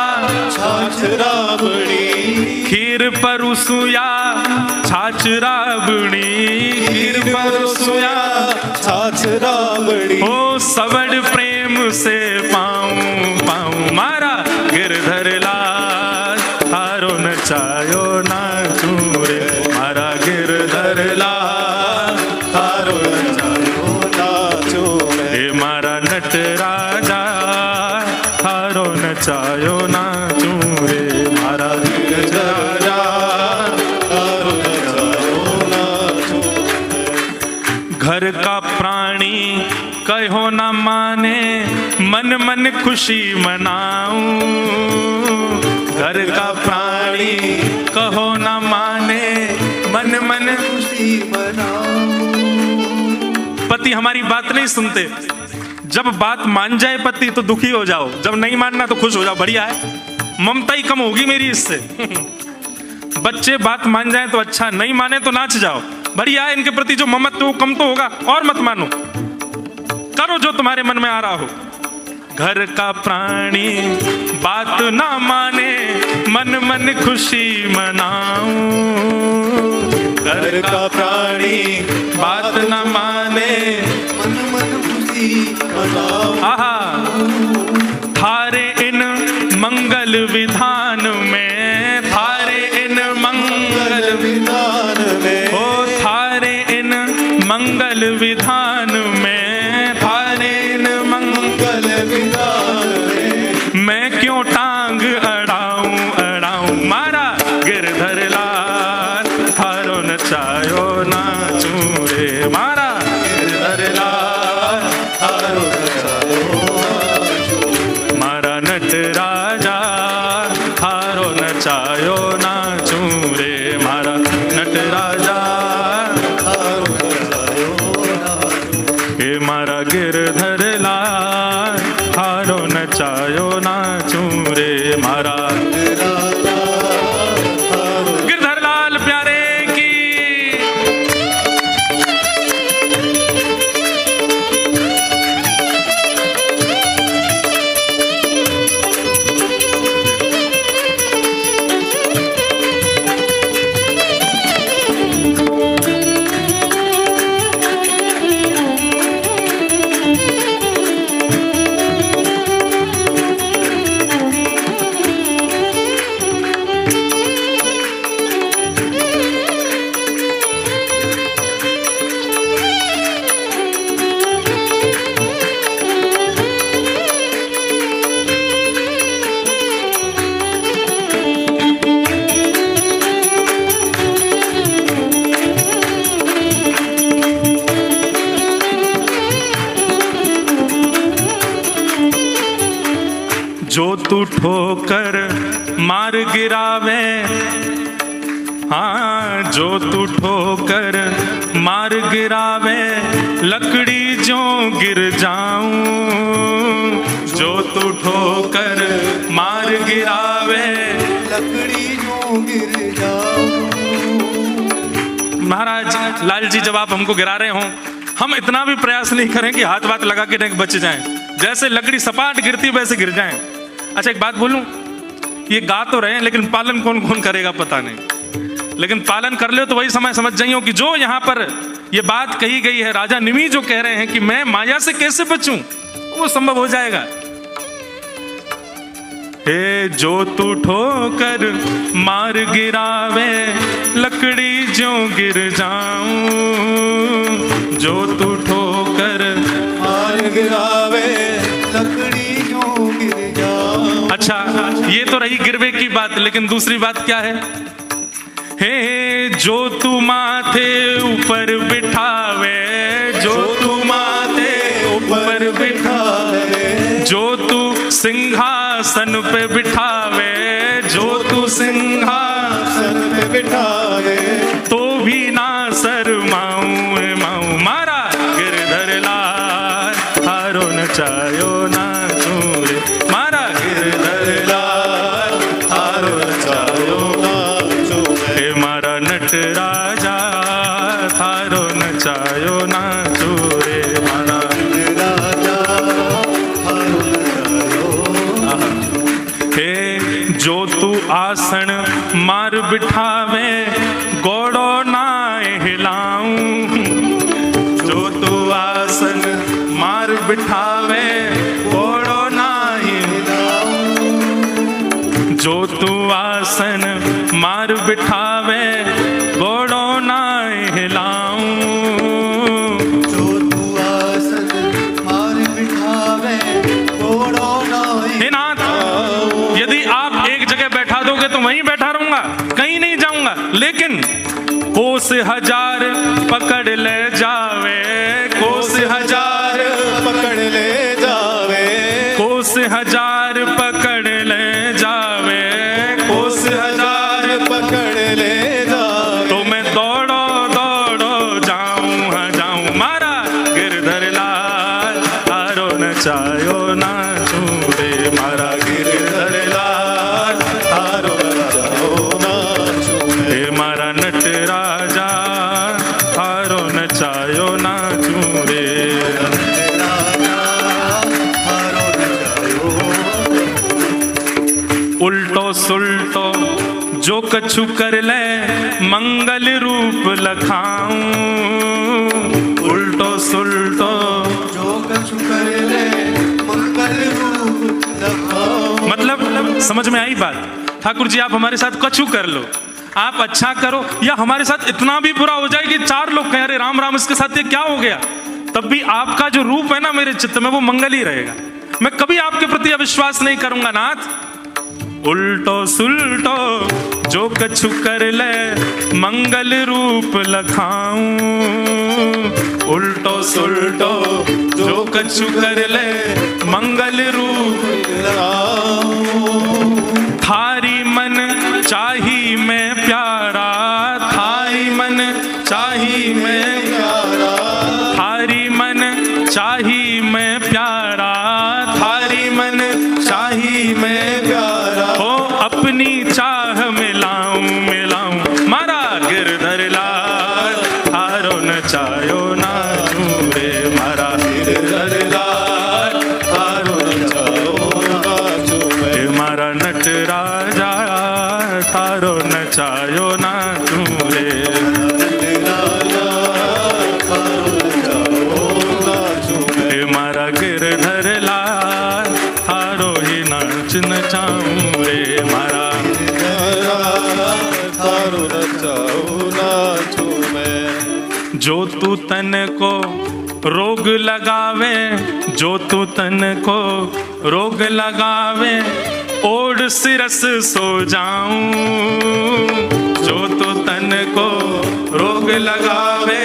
Speaker 2: छाछ राबड़ी,
Speaker 1: खीर परसुया छाछ राबड़ी, खीर परसुया
Speaker 2: छाछ राबड़ी।
Speaker 1: ओ सबड़ प्रेम से पाऊं पाऊं मारा गिरधर लाल थारो नचायो नाचूं रे, मारा गिरधर लाल थारो नचायो नाचूं रे, मारा नट राजा थारो नचायो नाचूं रे, मारा गिरधर राजा थारो नचायो नाचूं रे। घर का प्राणी कहो न माने मन मन खुशी मनाऊं। घर का प्राणी कहो न माने मन मन
Speaker 2: खुशी मनाऊं।
Speaker 1: पति हमारी बात नहीं सुनते, जब बात मान जाए पति तो दुखी हो जाओ, जब नहीं मानना तो खुश हो जाओ, बढ़िया है, ममता ही कम होगी मेरी इससे। बच्चे बात मान जाए तो अच्छा, नहीं माने तो नाच जाओ, बढ़िया है, इनके प्रति जो ममत्व वो कम तो होगा। और मत मानो, करो जो तुम्हारे मन में आ रहा हो। घर का प्राणी बात ना माने मन मन खुशी मनाऊं। घर का प्राणी बात ना माने
Speaker 2: मन मन खुशी मनाऊं।
Speaker 1: आहा, थारे इन मंगल विधान में, थारे इन मंगल
Speaker 2: विधान में,
Speaker 1: ओ थारे इन मंगल विधान में, थारे इन मंगल
Speaker 2: विधान में,
Speaker 1: मैं क्यों टांग अड़ाऊं अड़ाऊं मारा गिरधर लाल थारो नचायो नाचूं रे, मारा गिरधर लाल थारो नचायो मारा नट राजा थारो नचायो नाचूं रे, मारा नट राजा हे मारा गिरधर लाल थारो नचायो नाचूं रे, मारा गिरधर लाल प्यारे की। जो तू ठोकर मार गिरावे, हाँ जो तू ठोकर मार गिरावे लकड़ी जो गिर जाऊं। जो तू ठोकर मार गिरावे
Speaker 2: लकड़ी जो गिर जाऊं।
Speaker 1: महाराज लाल जी, जब आप हमको गिरा रहे हों, हम इतना भी प्रयास नहीं करें कि हाथ वाथ लगा के नहीं बच जाएं, जैसे लकड़ी सपाट गिरती वैसे गिर जाएं। अच्छा एक बात बोलूं, ये गा तो रहे हैं लेकिन पालन कौन कौन करेगा पता नहीं, लेकिन पालन कर ले तो वही समय समझ जाइयो कि जो यहाँ पर ये बात कही गई है, राजा निमि जो कह रहे हैं कि मैं माया से कैसे बचूं, वो संभव हो जाएगा। हे जो तू ठोकर मार गिरावे लकड़ी जो गिर जाऊं। जो तू ठोकर
Speaker 2: मार गिरावे लकड़ी जो गिर जाऊं।
Speaker 1: अच्छा ये तो रही गिरवे की बात, लेकिन दूसरी बात क्या है? हे जो तू माथे ऊपर बिठावे, जो तू माथे ऊपर बिठावे, जो तू सिंहासन पे बिठावे, जो तू सिंहासन
Speaker 2: पे बिठावे,
Speaker 1: तो भी ना शर्माऊं माऊं। मारा गिरधर लाल थारो नचायो नाचूं रे, मारा गिरधर लाल थारो नचायो
Speaker 2: नाचूं मैं।
Speaker 1: हे मारा नटराजा थारो नचायो नाचूं रे, मारा
Speaker 2: राजा थारो नचायो।
Speaker 1: हे जो तू आसन मार बिठावे, गोड़ो ना हिलाऊं। जो तू आसन मार बिठावे, गोड़ो ना हिलाऊं। जो तू आसन मार बिठावे, गोड़ो ना हिलाऊं।
Speaker 2: जो तू आसन मार बिठावे, गोड़ो ना
Speaker 1: हे नाथ, यदि आप एक जगह बैठा दोगे तो वहीं बैठा रहूंगा, कहीं नहीं जाऊंगा। लेकिन कोस हजार पकड़ ले जावे, कोस हजार
Speaker 2: पकड़ ले जावे,
Speaker 1: कोस हजार पकड़ ले जावे, कोस हजार
Speaker 2: पकड़ ले जावे,
Speaker 1: तो मैं दौड़ो दौड़ो जाऊं जाऊं। मारा गिरधर लाल थारो नचायो नाचूं रे, मारा गिरधर लाल
Speaker 2: थारो नचायो नाचूं मैं।
Speaker 1: हे मारा नटराजा थारो नचायो नाचूं रे।
Speaker 2: थारो नचायो।
Speaker 1: उल्टो सुल्टो जो कछु कर ले, मंगल रूप लखाऊं। उल्टो सुल्टो
Speaker 2: जो कछु कर ले, मंगल रूप लखाऊं।
Speaker 1: मतलब समझ में आई बात? ठाकुर जी आप हमारे साथ कछु कर लो, आप अच्छा करो, या हमारे साथ इतना भी बुरा हो जाए कि चार लोग कह रहे राम राम इसके साथ ये क्या हो गया, तब भी आपका जो रूप है ना मेरे चित्त में वो मंगल ही रहेगा। मैं कभी आपके प्रति अविश्वास नहीं करूंगा नाथ। उल्टो सुल्टो जो कछु कर ले, मंगल रूप लखाऊं। उल्टो सुल्टो जो कछु कर ले, मंगल रूप
Speaker 2: लगाऊं।
Speaker 1: थारी मन चाही मैं प्यारा, थारी मन चाही मैं
Speaker 2: प्यारा,
Speaker 1: थारी मन चाही मैं प्यारा, थारी मन चाही मैं
Speaker 2: प्यारा,
Speaker 1: हो अपनी चाह मिलाऊं मिलाऊं। मारा गिरधर लाल थारो नचायो नाचूं रे, मारा गिरधर लाल थारो नचायो
Speaker 2: नाचूं मैं।
Speaker 1: हे मारा नटराजा थारो नचायो नाचूं रे। हे मारा गिरधर लाल थारो ही नाच नचाऊं रे, मारा
Speaker 2: थारो नचाओ नाचूं मैं।
Speaker 1: जो तू तन को रोग लगावे, जो तू तन को रोग लगावे, ओढ़ सिरस सो जाऊं। जो तू तन को रोग लगावे,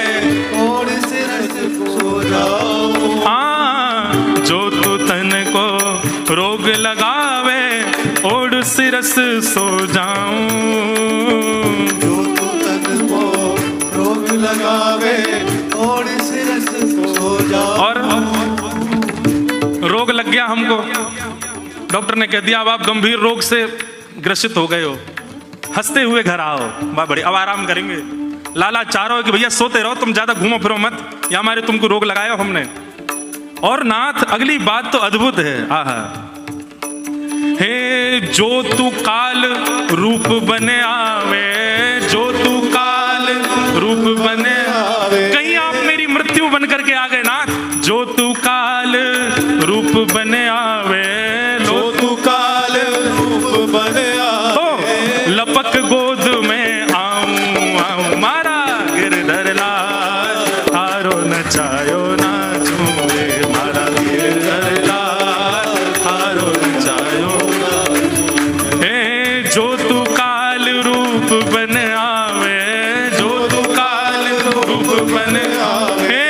Speaker 2: और सिरस सो जाऊं।
Speaker 1: हाँ जो तू तन को रोग लगावे, ओढ़ सिरस सो जाऊं।
Speaker 2: जो तू तन को रोग लगावे, और सिरस सो जाऊं।
Speaker 1: और रोग लग गया हमको, डॉक्टर ने कह दिया अब आप गंभीर रोग से ग्रसित हो गए हो, हंसते हुए घर आओ। वाह बड़ी, अब आराम करेंगे। लाला चाह रहा हो कि भैया सोते रहो, तुम ज्यादा घूमो फिरो मत, या हमारे तुमको रोग लगाया हमने। और नाथ अगली बात तो अद्भुत है। आहा, हे जो तू काल रूप बने आवे, जो तू काल रूप बने आवे। कहीं आप मेरी मृत्यु बन करके आ गए नाथ। जो तू काल रूप बने आवे,
Speaker 2: जो तू काल रूप बने आवे,
Speaker 1: तो लपक गोद में आऊं आऊं। मारा गिरधर लाल थारो नचायो नाचूं रे, मारा गिरधर लाल थारो नचायो। हे जो तू काल रूप बन आवे, जो तू काल रूप बन आवे,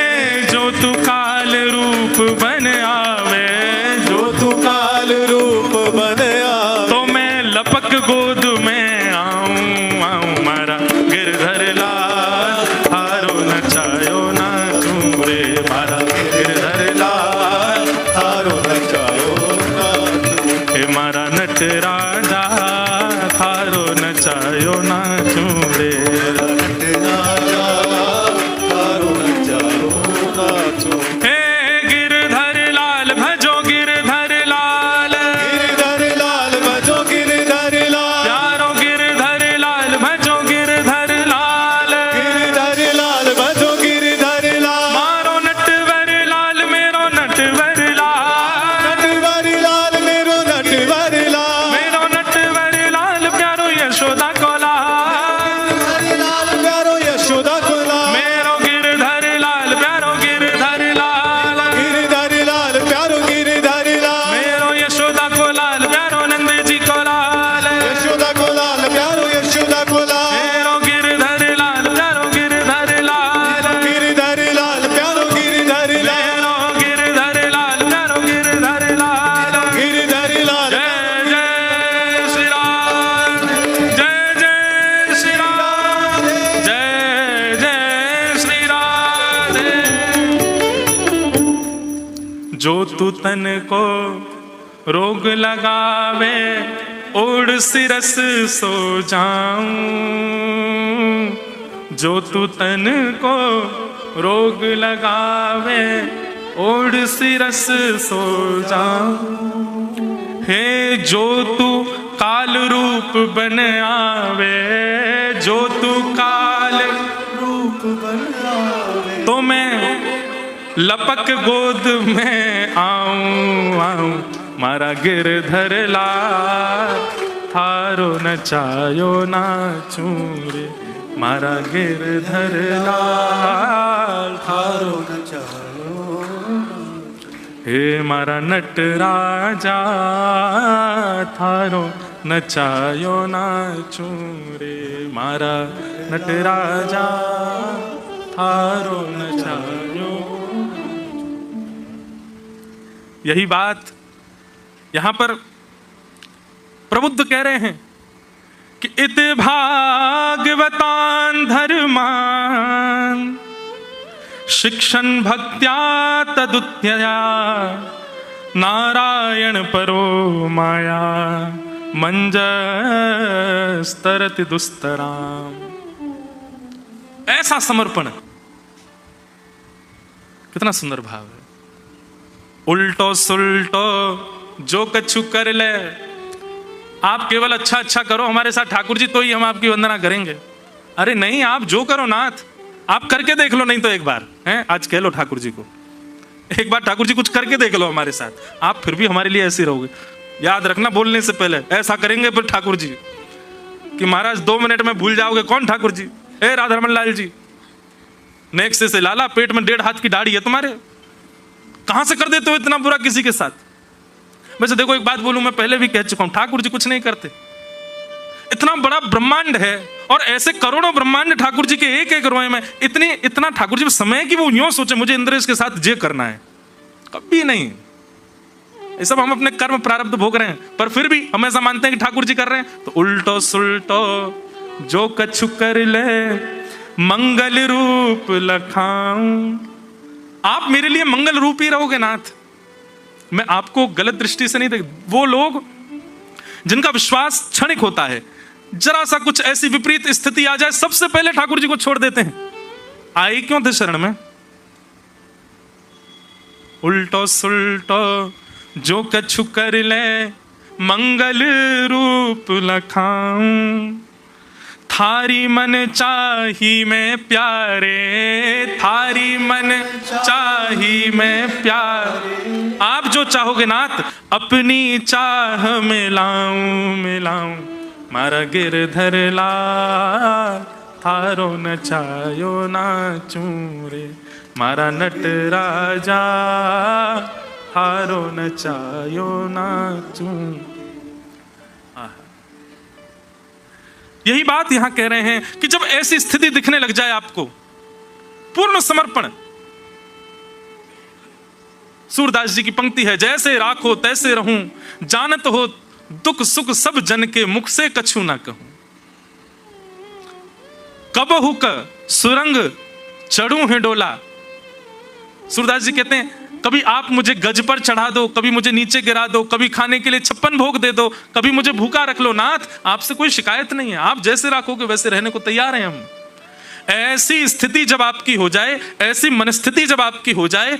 Speaker 1: जो तू काल रूप बन आवे, जो तू नटराजा थारो नचायो नाचू रे। हे गिरधर लाल भजो गिरधर लाल,
Speaker 2: गिरधर लाल भजो गिरधर लाल,
Speaker 1: प्यारो गिरधर लाल भजो गिरधर लाल,
Speaker 2: गिरधर लाल भजो गिरधर लाल,
Speaker 1: मारो नटवर लाल मेरो नटवर लाल,
Speaker 2: नटवर लाल मेरो नटवर लाल,
Speaker 1: मेरो नटवर लाल प्यारो यशोदा को लाल,
Speaker 2: लाल प्यारो यशोदा को लाल,
Speaker 1: मेरो गिरधर लाल प्यारो गिरधर लाल,
Speaker 2: गिरधर लाल प्यारो गिरधर लाल,
Speaker 1: मेरो यशोदा को लाल प्यारो नंद जी को लाल,
Speaker 2: यशोदा को लाल प्यारो यशोदा को लाल,
Speaker 1: मेरो गिरधर लाल प्यारो गिरधर लाल,
Speaker 2: गिरधर लाल प्यारो गिरधर लाल,
Speaker 1: मेरो गिरधर लाल प्यारो गिरधर लाल।
Speaker 2: गिरधर लाल
Speaker 1: जय जय श्री राम, जय जय श्री राम, जय जय श्री राधे। जो तू तन को रोग लगावे ओढ़ सिरस सो जाऊं, जो तू तन को रोग लगावे ओढ़ सिरस सो जाऊं। हे जो तू काल रूप बन आवे, जो तू काल
Speaker 2: रूप बन आवे,
Speaker 1: तो मैं लपक गोद में आऊं आऊं, मारा गिरधर लाल थारो नचायो नाचू रे, मारा गिरधर लाल थारो हे मारा नटराजा थारो नचायो नाचू रे, मारा नटराजा थारो नचायो। यही बात यहां पर प्रबुद्ध कह रहे हैं कि इत भागवतान धर्मान शिक्षण भक्त्या तदुत्यया, नारायण परो माया मंजस्तरति दुस्तराम। ऐसा समर्पण, कितना सुंदर भाव है। उल्टो सुल्टो जो कछु कर ले, आप केवल अच्छा अच्छा करो हमारे साथ ठाकुर जी, तो ही हम आपकी वंदना करेंगे। अरे नहीं, आप जो करो नाथ, आप करके देख लो, नहीं तो एक बार हैं आज कह लो ठाकुर जी को, एक बार ठाकुर जी कुछ करके देख लो हमारे साथ, आप फिर भी हमारे लिए ऐसे रहोगे। याद रखना, बोलने से पहले ऐसा करेंगे फिर ठाकुर जी कि महाराज 2 मिनट में भूल जाओगे कौन ठाकुर जी। ए राधारमण लाल जी, नेक्स्ट से लाला पेट में 1.5 हाथ की दाढ़ी है तुम्हारे, कहां से कर देते हो इतना बुरा किसी के साथ। वैसे देखो एक बात बोलूं, मैं पहले भी कह चुका हूं, ठाकुर जी कुछ नहीं करते। इतना बड़ा ब्रह्मांड है और ऐसे करोड़ों ब्रह्मांड ठाकुर जी के एक एक रोए में, इतना ठाकुर जी समय कि वो यूं सोचे मुझे इंद्रेश के साथ जे करना है, कभी नहीं। ये सब हम अपने कर्म प्रारब्ध भोग रहे हैं, पर फिर भी हम ऐसा मानते हैं कि ठाकुर जी कर रहे हैं। तो उल्टो सुल्टो जो कछु कर ले, मंगल रूप लखाऊं। आप मेरे लिए मंगल रूप ही रहोगे नाथ, मैं आपको गलत दृष्टि से नहीं देख। वो लोग जिनका विश्वास क्षणिक होता है, जरा सा कुछ ऐसी विपरीत स्थिति आ जाए, सबसे पहले ठाकुर जी को छोड़ देते हैं। आए क्यों थे शरण में? उल्टो सुल्टो जो कछु कर ले, मंगल रूप लखाऊं। थारी मन चाही मैं प्यारे, थारी मन चाही मैं प्यारे। आप जो चाहोगे नाथ, अपनी चाह मिलाऊं मिलाऊं। मारा गिरधर लाल थारो नचायो नाचूं रे, मारा नटराजा थारो नचायो नाचूं। यही बात यहां कह रहे हैं कि जब ऐसी स्थिति दिखने लग जाए आपको, पूर्ण समर्पण। सूरदास जी की पंक्ति है, जैसे राखो तैसे रहूं, जानत हो दुख सुख सब जन के, मुख से कछु ना कहूं। कबहु क सुरंग चढ़ू है डोला। सूरदास जी कहते हैं कभी आप मुझे गज पर चढ़ा दो, कभी मुझे नीचे गिरा दो, कभी खाने के लिए 56 भोग दे दो, कभी मुझे भूखा रख लो नाथ, आपसे कोई शिकायत नहीं है, आप जैसे रखोगे वैसे रहने को तैयार हैं हम। ऐसी स्थिति जब आपकी हो जाए, ऐसी मनस्थिति जब आपकी हो जाए,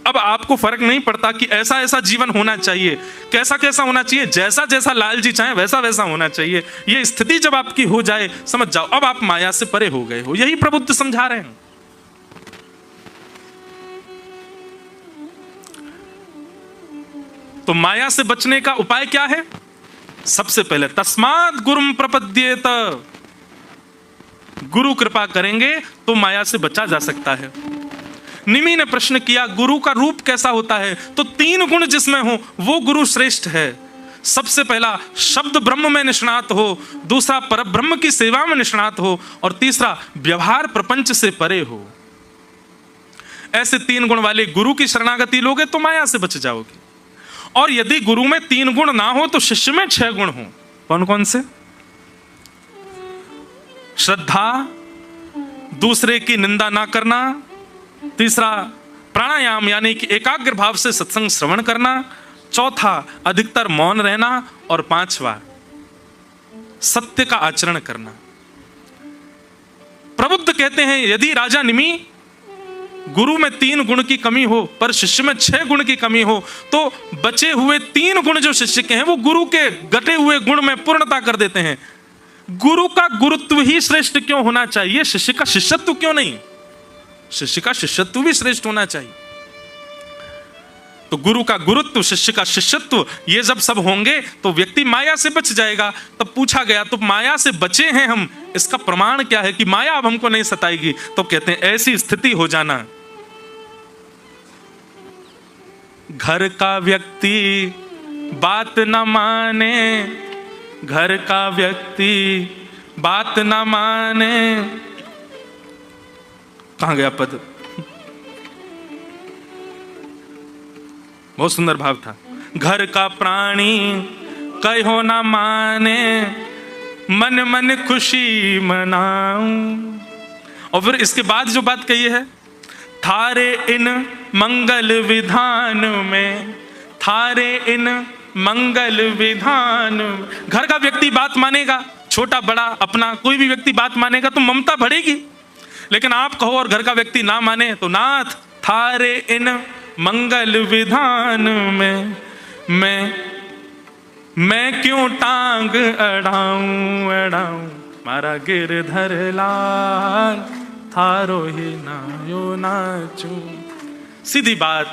Speaker 1: अब आपको फर्क नहीं पड़ता कि ऐसा ऐसा जीवन होना चाहिए, कैसा कैसा होना चाहिए, जैसा जैसा लाल जी चाहे वैसा वैसा होना चाहिए। ये स्थिति जब आपकी हो जाए, समझ जाओ अब आप माया से परे हो गए हो। यही प्रबुद्ध समझा रहे हैं। तो माया से बचने का उपाय क्या है? सबसे पहले तस्मात् गुरुम प्रपद्येत, गुरु कृपा करेंगे तो माया से बचा जा सकता है। निमि ने प्रश्न किया गुरु का रूप कैसा होता है? तो 3 गुण जिसमें हो वो गुरु श्रेष्ठ है। सबसे पहला शब्द ब्रह्म में निष्णात हो, दूसरा परब्रह्म की सेवा में निष्णात हो, और तीसरा व्यवहार प्रपंच से परे हो। ऐसे 3 गुण वाले गुरु की शरणागति लोगे तो माया से बच जाओगे। और यदि गुरु में 3 गुण ना हो तो शिष्य में 6 गुण हो। कौन कौन से? श्रद्धा, दूसरे की निंदा ना करना, तीसरा प्राणायाम यानी कि एकाग्र भाव से सत्संग श्रवण करना, चौथा अधिकतर मौन रहना, और 5वां सत्य का आचरण करना। प्रबुद्ध कहते हैं यदि राजा निमि गुरु में 3 गुण की कमी हो पर शिष्य में 6 गुण की कमी हो, तो बचे हुए 3 गुण जो शिष्य के हैं वो गुरु के घटे हुए गुण में पूर्णता कर देते हैं। गुरु का गुरुत्व ही श्रेष्ठ क्यों होना चाहिए? शिष्य का शिष्यत्व क्यों नहीं? शिष्य का शिष्यत्व भी श्रेष्ठ होना चाहिए। तो गुरु का गुरुत्व, शिष्य का शिष्यत्व, ये जब सब होंगे तो व्यक्ति माया से बच जाएगा। तब पूछा गया तो माया से बचे हैं हम, इसका प्रमाण क्या है कि माया अब हमको नहीं सताएगी? तो कहते हैं ऐसी स्थिति हो जाना, घर का व्यक्ति बात न माने, घर का व्यक्ति बात न माने। कहां गया पद? बहुत सुंदर भाव था। घर का प्राणी कहो ना माने, मन मन खुशी मनाऊं। और फिर इसके बाद जो बात कही है, थारे इन मंगल विधान में, थारे इन मंगल विधान। घर का व्यक्ति बात मानेगा, छोटा बड़ा अपना कोई भी व्यक्ति बात मानेगा तो ममता बढ़ेगी। लेकिन आप कहो और घर का व्यक्ति ना माने तो नाथ थारे इन मंगल विधान में मैं क्यों टांग अड़ाऊं अड़ाऊं, मारा गिरधर लाल थारो ही नायो नाचूं। सीधी बात,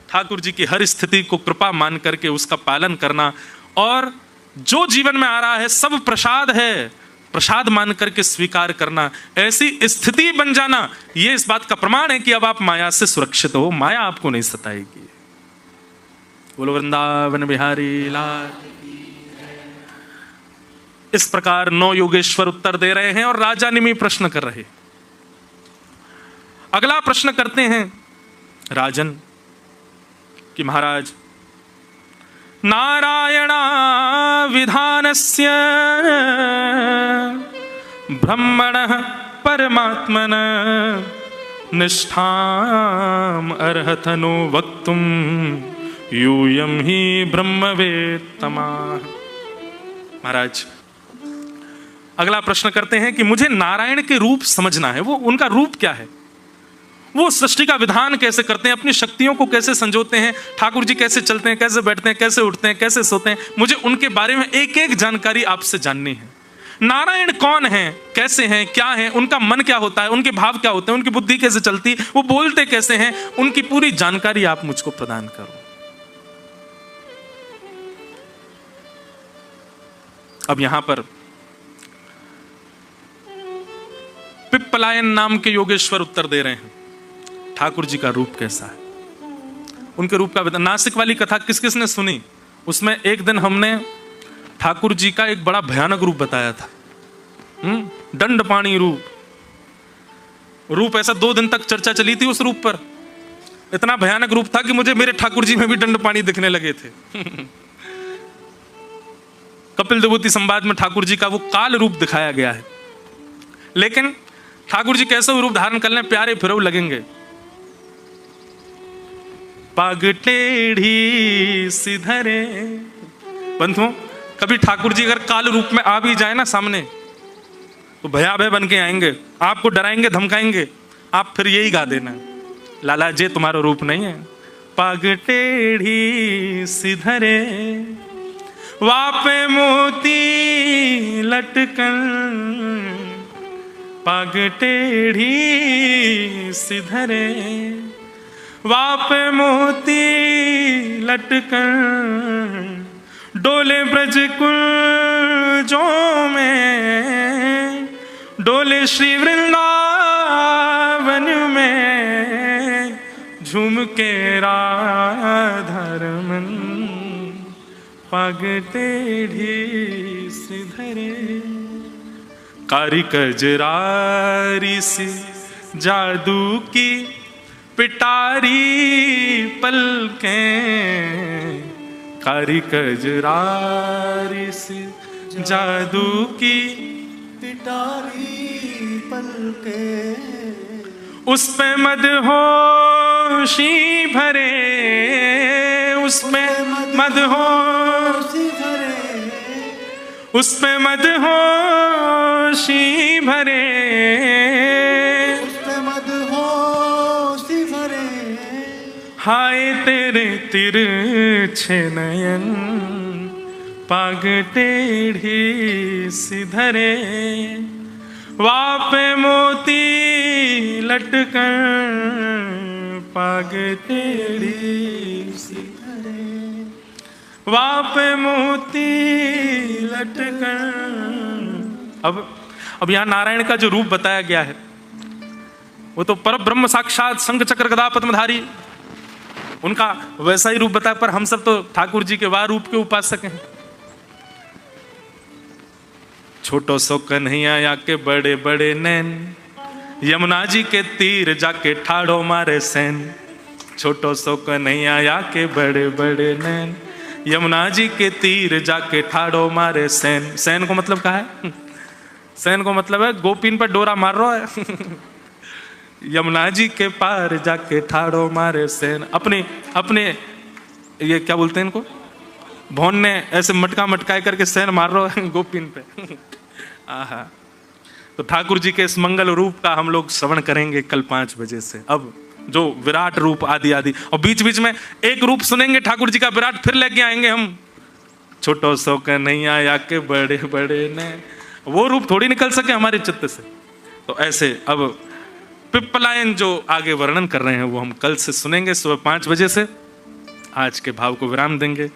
Speaker 1: ठाकुर जी की हर स्थिति को कृपा मान करके उसका पालन करना, और जो जीवन में आ रहा है सब प्रसाद है, प्रसाद मान करके स्वीकार करना। ऐसी स्थिति बन जाना, यह इस बात का प्रमाण है कि अब आप माया से सुरक्षित हो, माया आपको नहीं सताएगी। बोलो वृंदावन बिहारी लाल। इस प्रकार 9 योगेश्वर उत्तर दे रहे हैं और राजा निमि प्रश्न कर रहे। अगला प्रश्न करते हैं राजन कि महाराज, नारायणा विधानस्य ब्रह्मणः परमात्मन निष्ठाम अर्हतनो वक्तुम यूयं ही ब्रह्मवेत्तमा। महाराज अगला प्रश्न करते हैं कि मुझे नारायण के रूप समझना है। वो उनका रूप क्या है? वो सृष्टि का विधान कैसे करते हैं, अपनी शक्तियों को कैसे संजोते हैं, ठाकुर जी कैसे चलते हैं, कैसे बैठते हैं, कैसे उठते हैं, कैसे सोते हैं, मुझे उनके बारे में एक एक जानकारी आपसे जाननी है। नारायण कौन है, कैसे हैं, क्या है, उनका मन क्या होता है, उनके भाव क्या होते हैं, उनकी बुद्धि कैसे चलती है, वो बोलते कैसे हैं, उनकी पूरी जानकारी आप मुझको प्रदान करो। अब यहां पर पिप्पलायन नाम के योगेश्वर उत्तर दे रहे हैं, ठाकुर जी का रूप कैसा है, उनके रूप का। नासिक वाली कथा किस किस ने सुनी? उसमें एक दिन हमने ठाकुर जी का एक बड़ा भयानक रूप बताया था, दंडपाणी रूप। ऐसा 2 दिन तक चर्चा चली थी उस रूप पर। इतना भयानक रूप था कि मुझे मेरे ठाकुर जी में भी दंडपाणी दिखने लगे थे। कपिल विभूति संवाद में ठाकुर जी का वो काल रूप दिखाया गया है। लेकिन ठाकुर जी कैसे रूप धारण कर लें, प्यारे फिरव लगेंगे। पाग टेढ़ी सिधरे। बंधुओं, कभी ठाकुर जी अगर काल रूप में आ भी जाए ना सामने, तो भयाभय बन के आएंगे, आपको डराएंगे धमकाएंगे, आप फिर यही गा देना, लाला जे तुम्हारा रूप नहीं है। पाग टेढ़ी सिधरे, वापे मोती लटकन, पाग टेढ़ी सिधरे, वापे मोती लटकन, डोले ब्रज कुंजों में, डोले श्री वृंदावन में, झूम के राधा रमन, पाग टेढ़ी सिधरे। कारी कजरारी सी जादू की पिटारी पलकें, कारी कजरारी सी जादू की
Speaker 2: पिटारी पलकें,
Speaker 1: उस पे मदहोशी भरे, उस पे मदहोशी भरे, उस पे मदहोशी भरे,
Speaker 2: उस पे मदहोशी भरे,
Speaker 1: हाय तेरे तिरछे नयन, पाग टेढ़ी सिधरे, वापे मोती लटकन, पाग टेढ़ी सिधरे, वापे मोती लटकन। अब यहां नारायण का जो रूप बताया गया है, वो तो पर ब्रह्म साक्षात शंख चक्र गदा पद्मधारी, उनका वैसा ही रूप बताया, पर हम सब तो ठाकुर जी के वाह रूप के उपासक हैं। छोटो सो कन्हैया या के बड़े बड़े नैन, यमुना जी के तीर जाके ठाड़ो मारे सैन। छोटो सो कन्हैया या के बड़े बड़े नैन, यमुना जी के तीर जाके ठाड़ो मारे सैन। सैन को मतलब क्या है? सैन को मतलब है गोपीन पर डोरा मार रहा है। यमुना जी के पार जाके ठाड़ो मारे सैन। अपने अपने ये क्या बोलते हैं इनको, भौन ने ऐसे मटका मटकाए करके सैन मार रहा है गोपीन पे। आहा, तो ठाकुर जी के इस मंगल रूप का हम लोग श्रवण करेंगे कल 5 बजे से। अब जो विराट रूप आदि आदि, और बीच बीच में एक रूप सुनेंगे ठाकुर जी का विराट, फिर लेके आएंगे हम छोटो सो कन्हैया या के बड़े बड़े ने। वो रूप थोड़ी निकल सके हमारे चित्त से। तो ऐसे अब पिप्पलायन जो आगे वर्णन कर रहे हैं वो हम कल से सुनेंगे सुबह 5 बजे से। आज के भाव को विराम देंगे।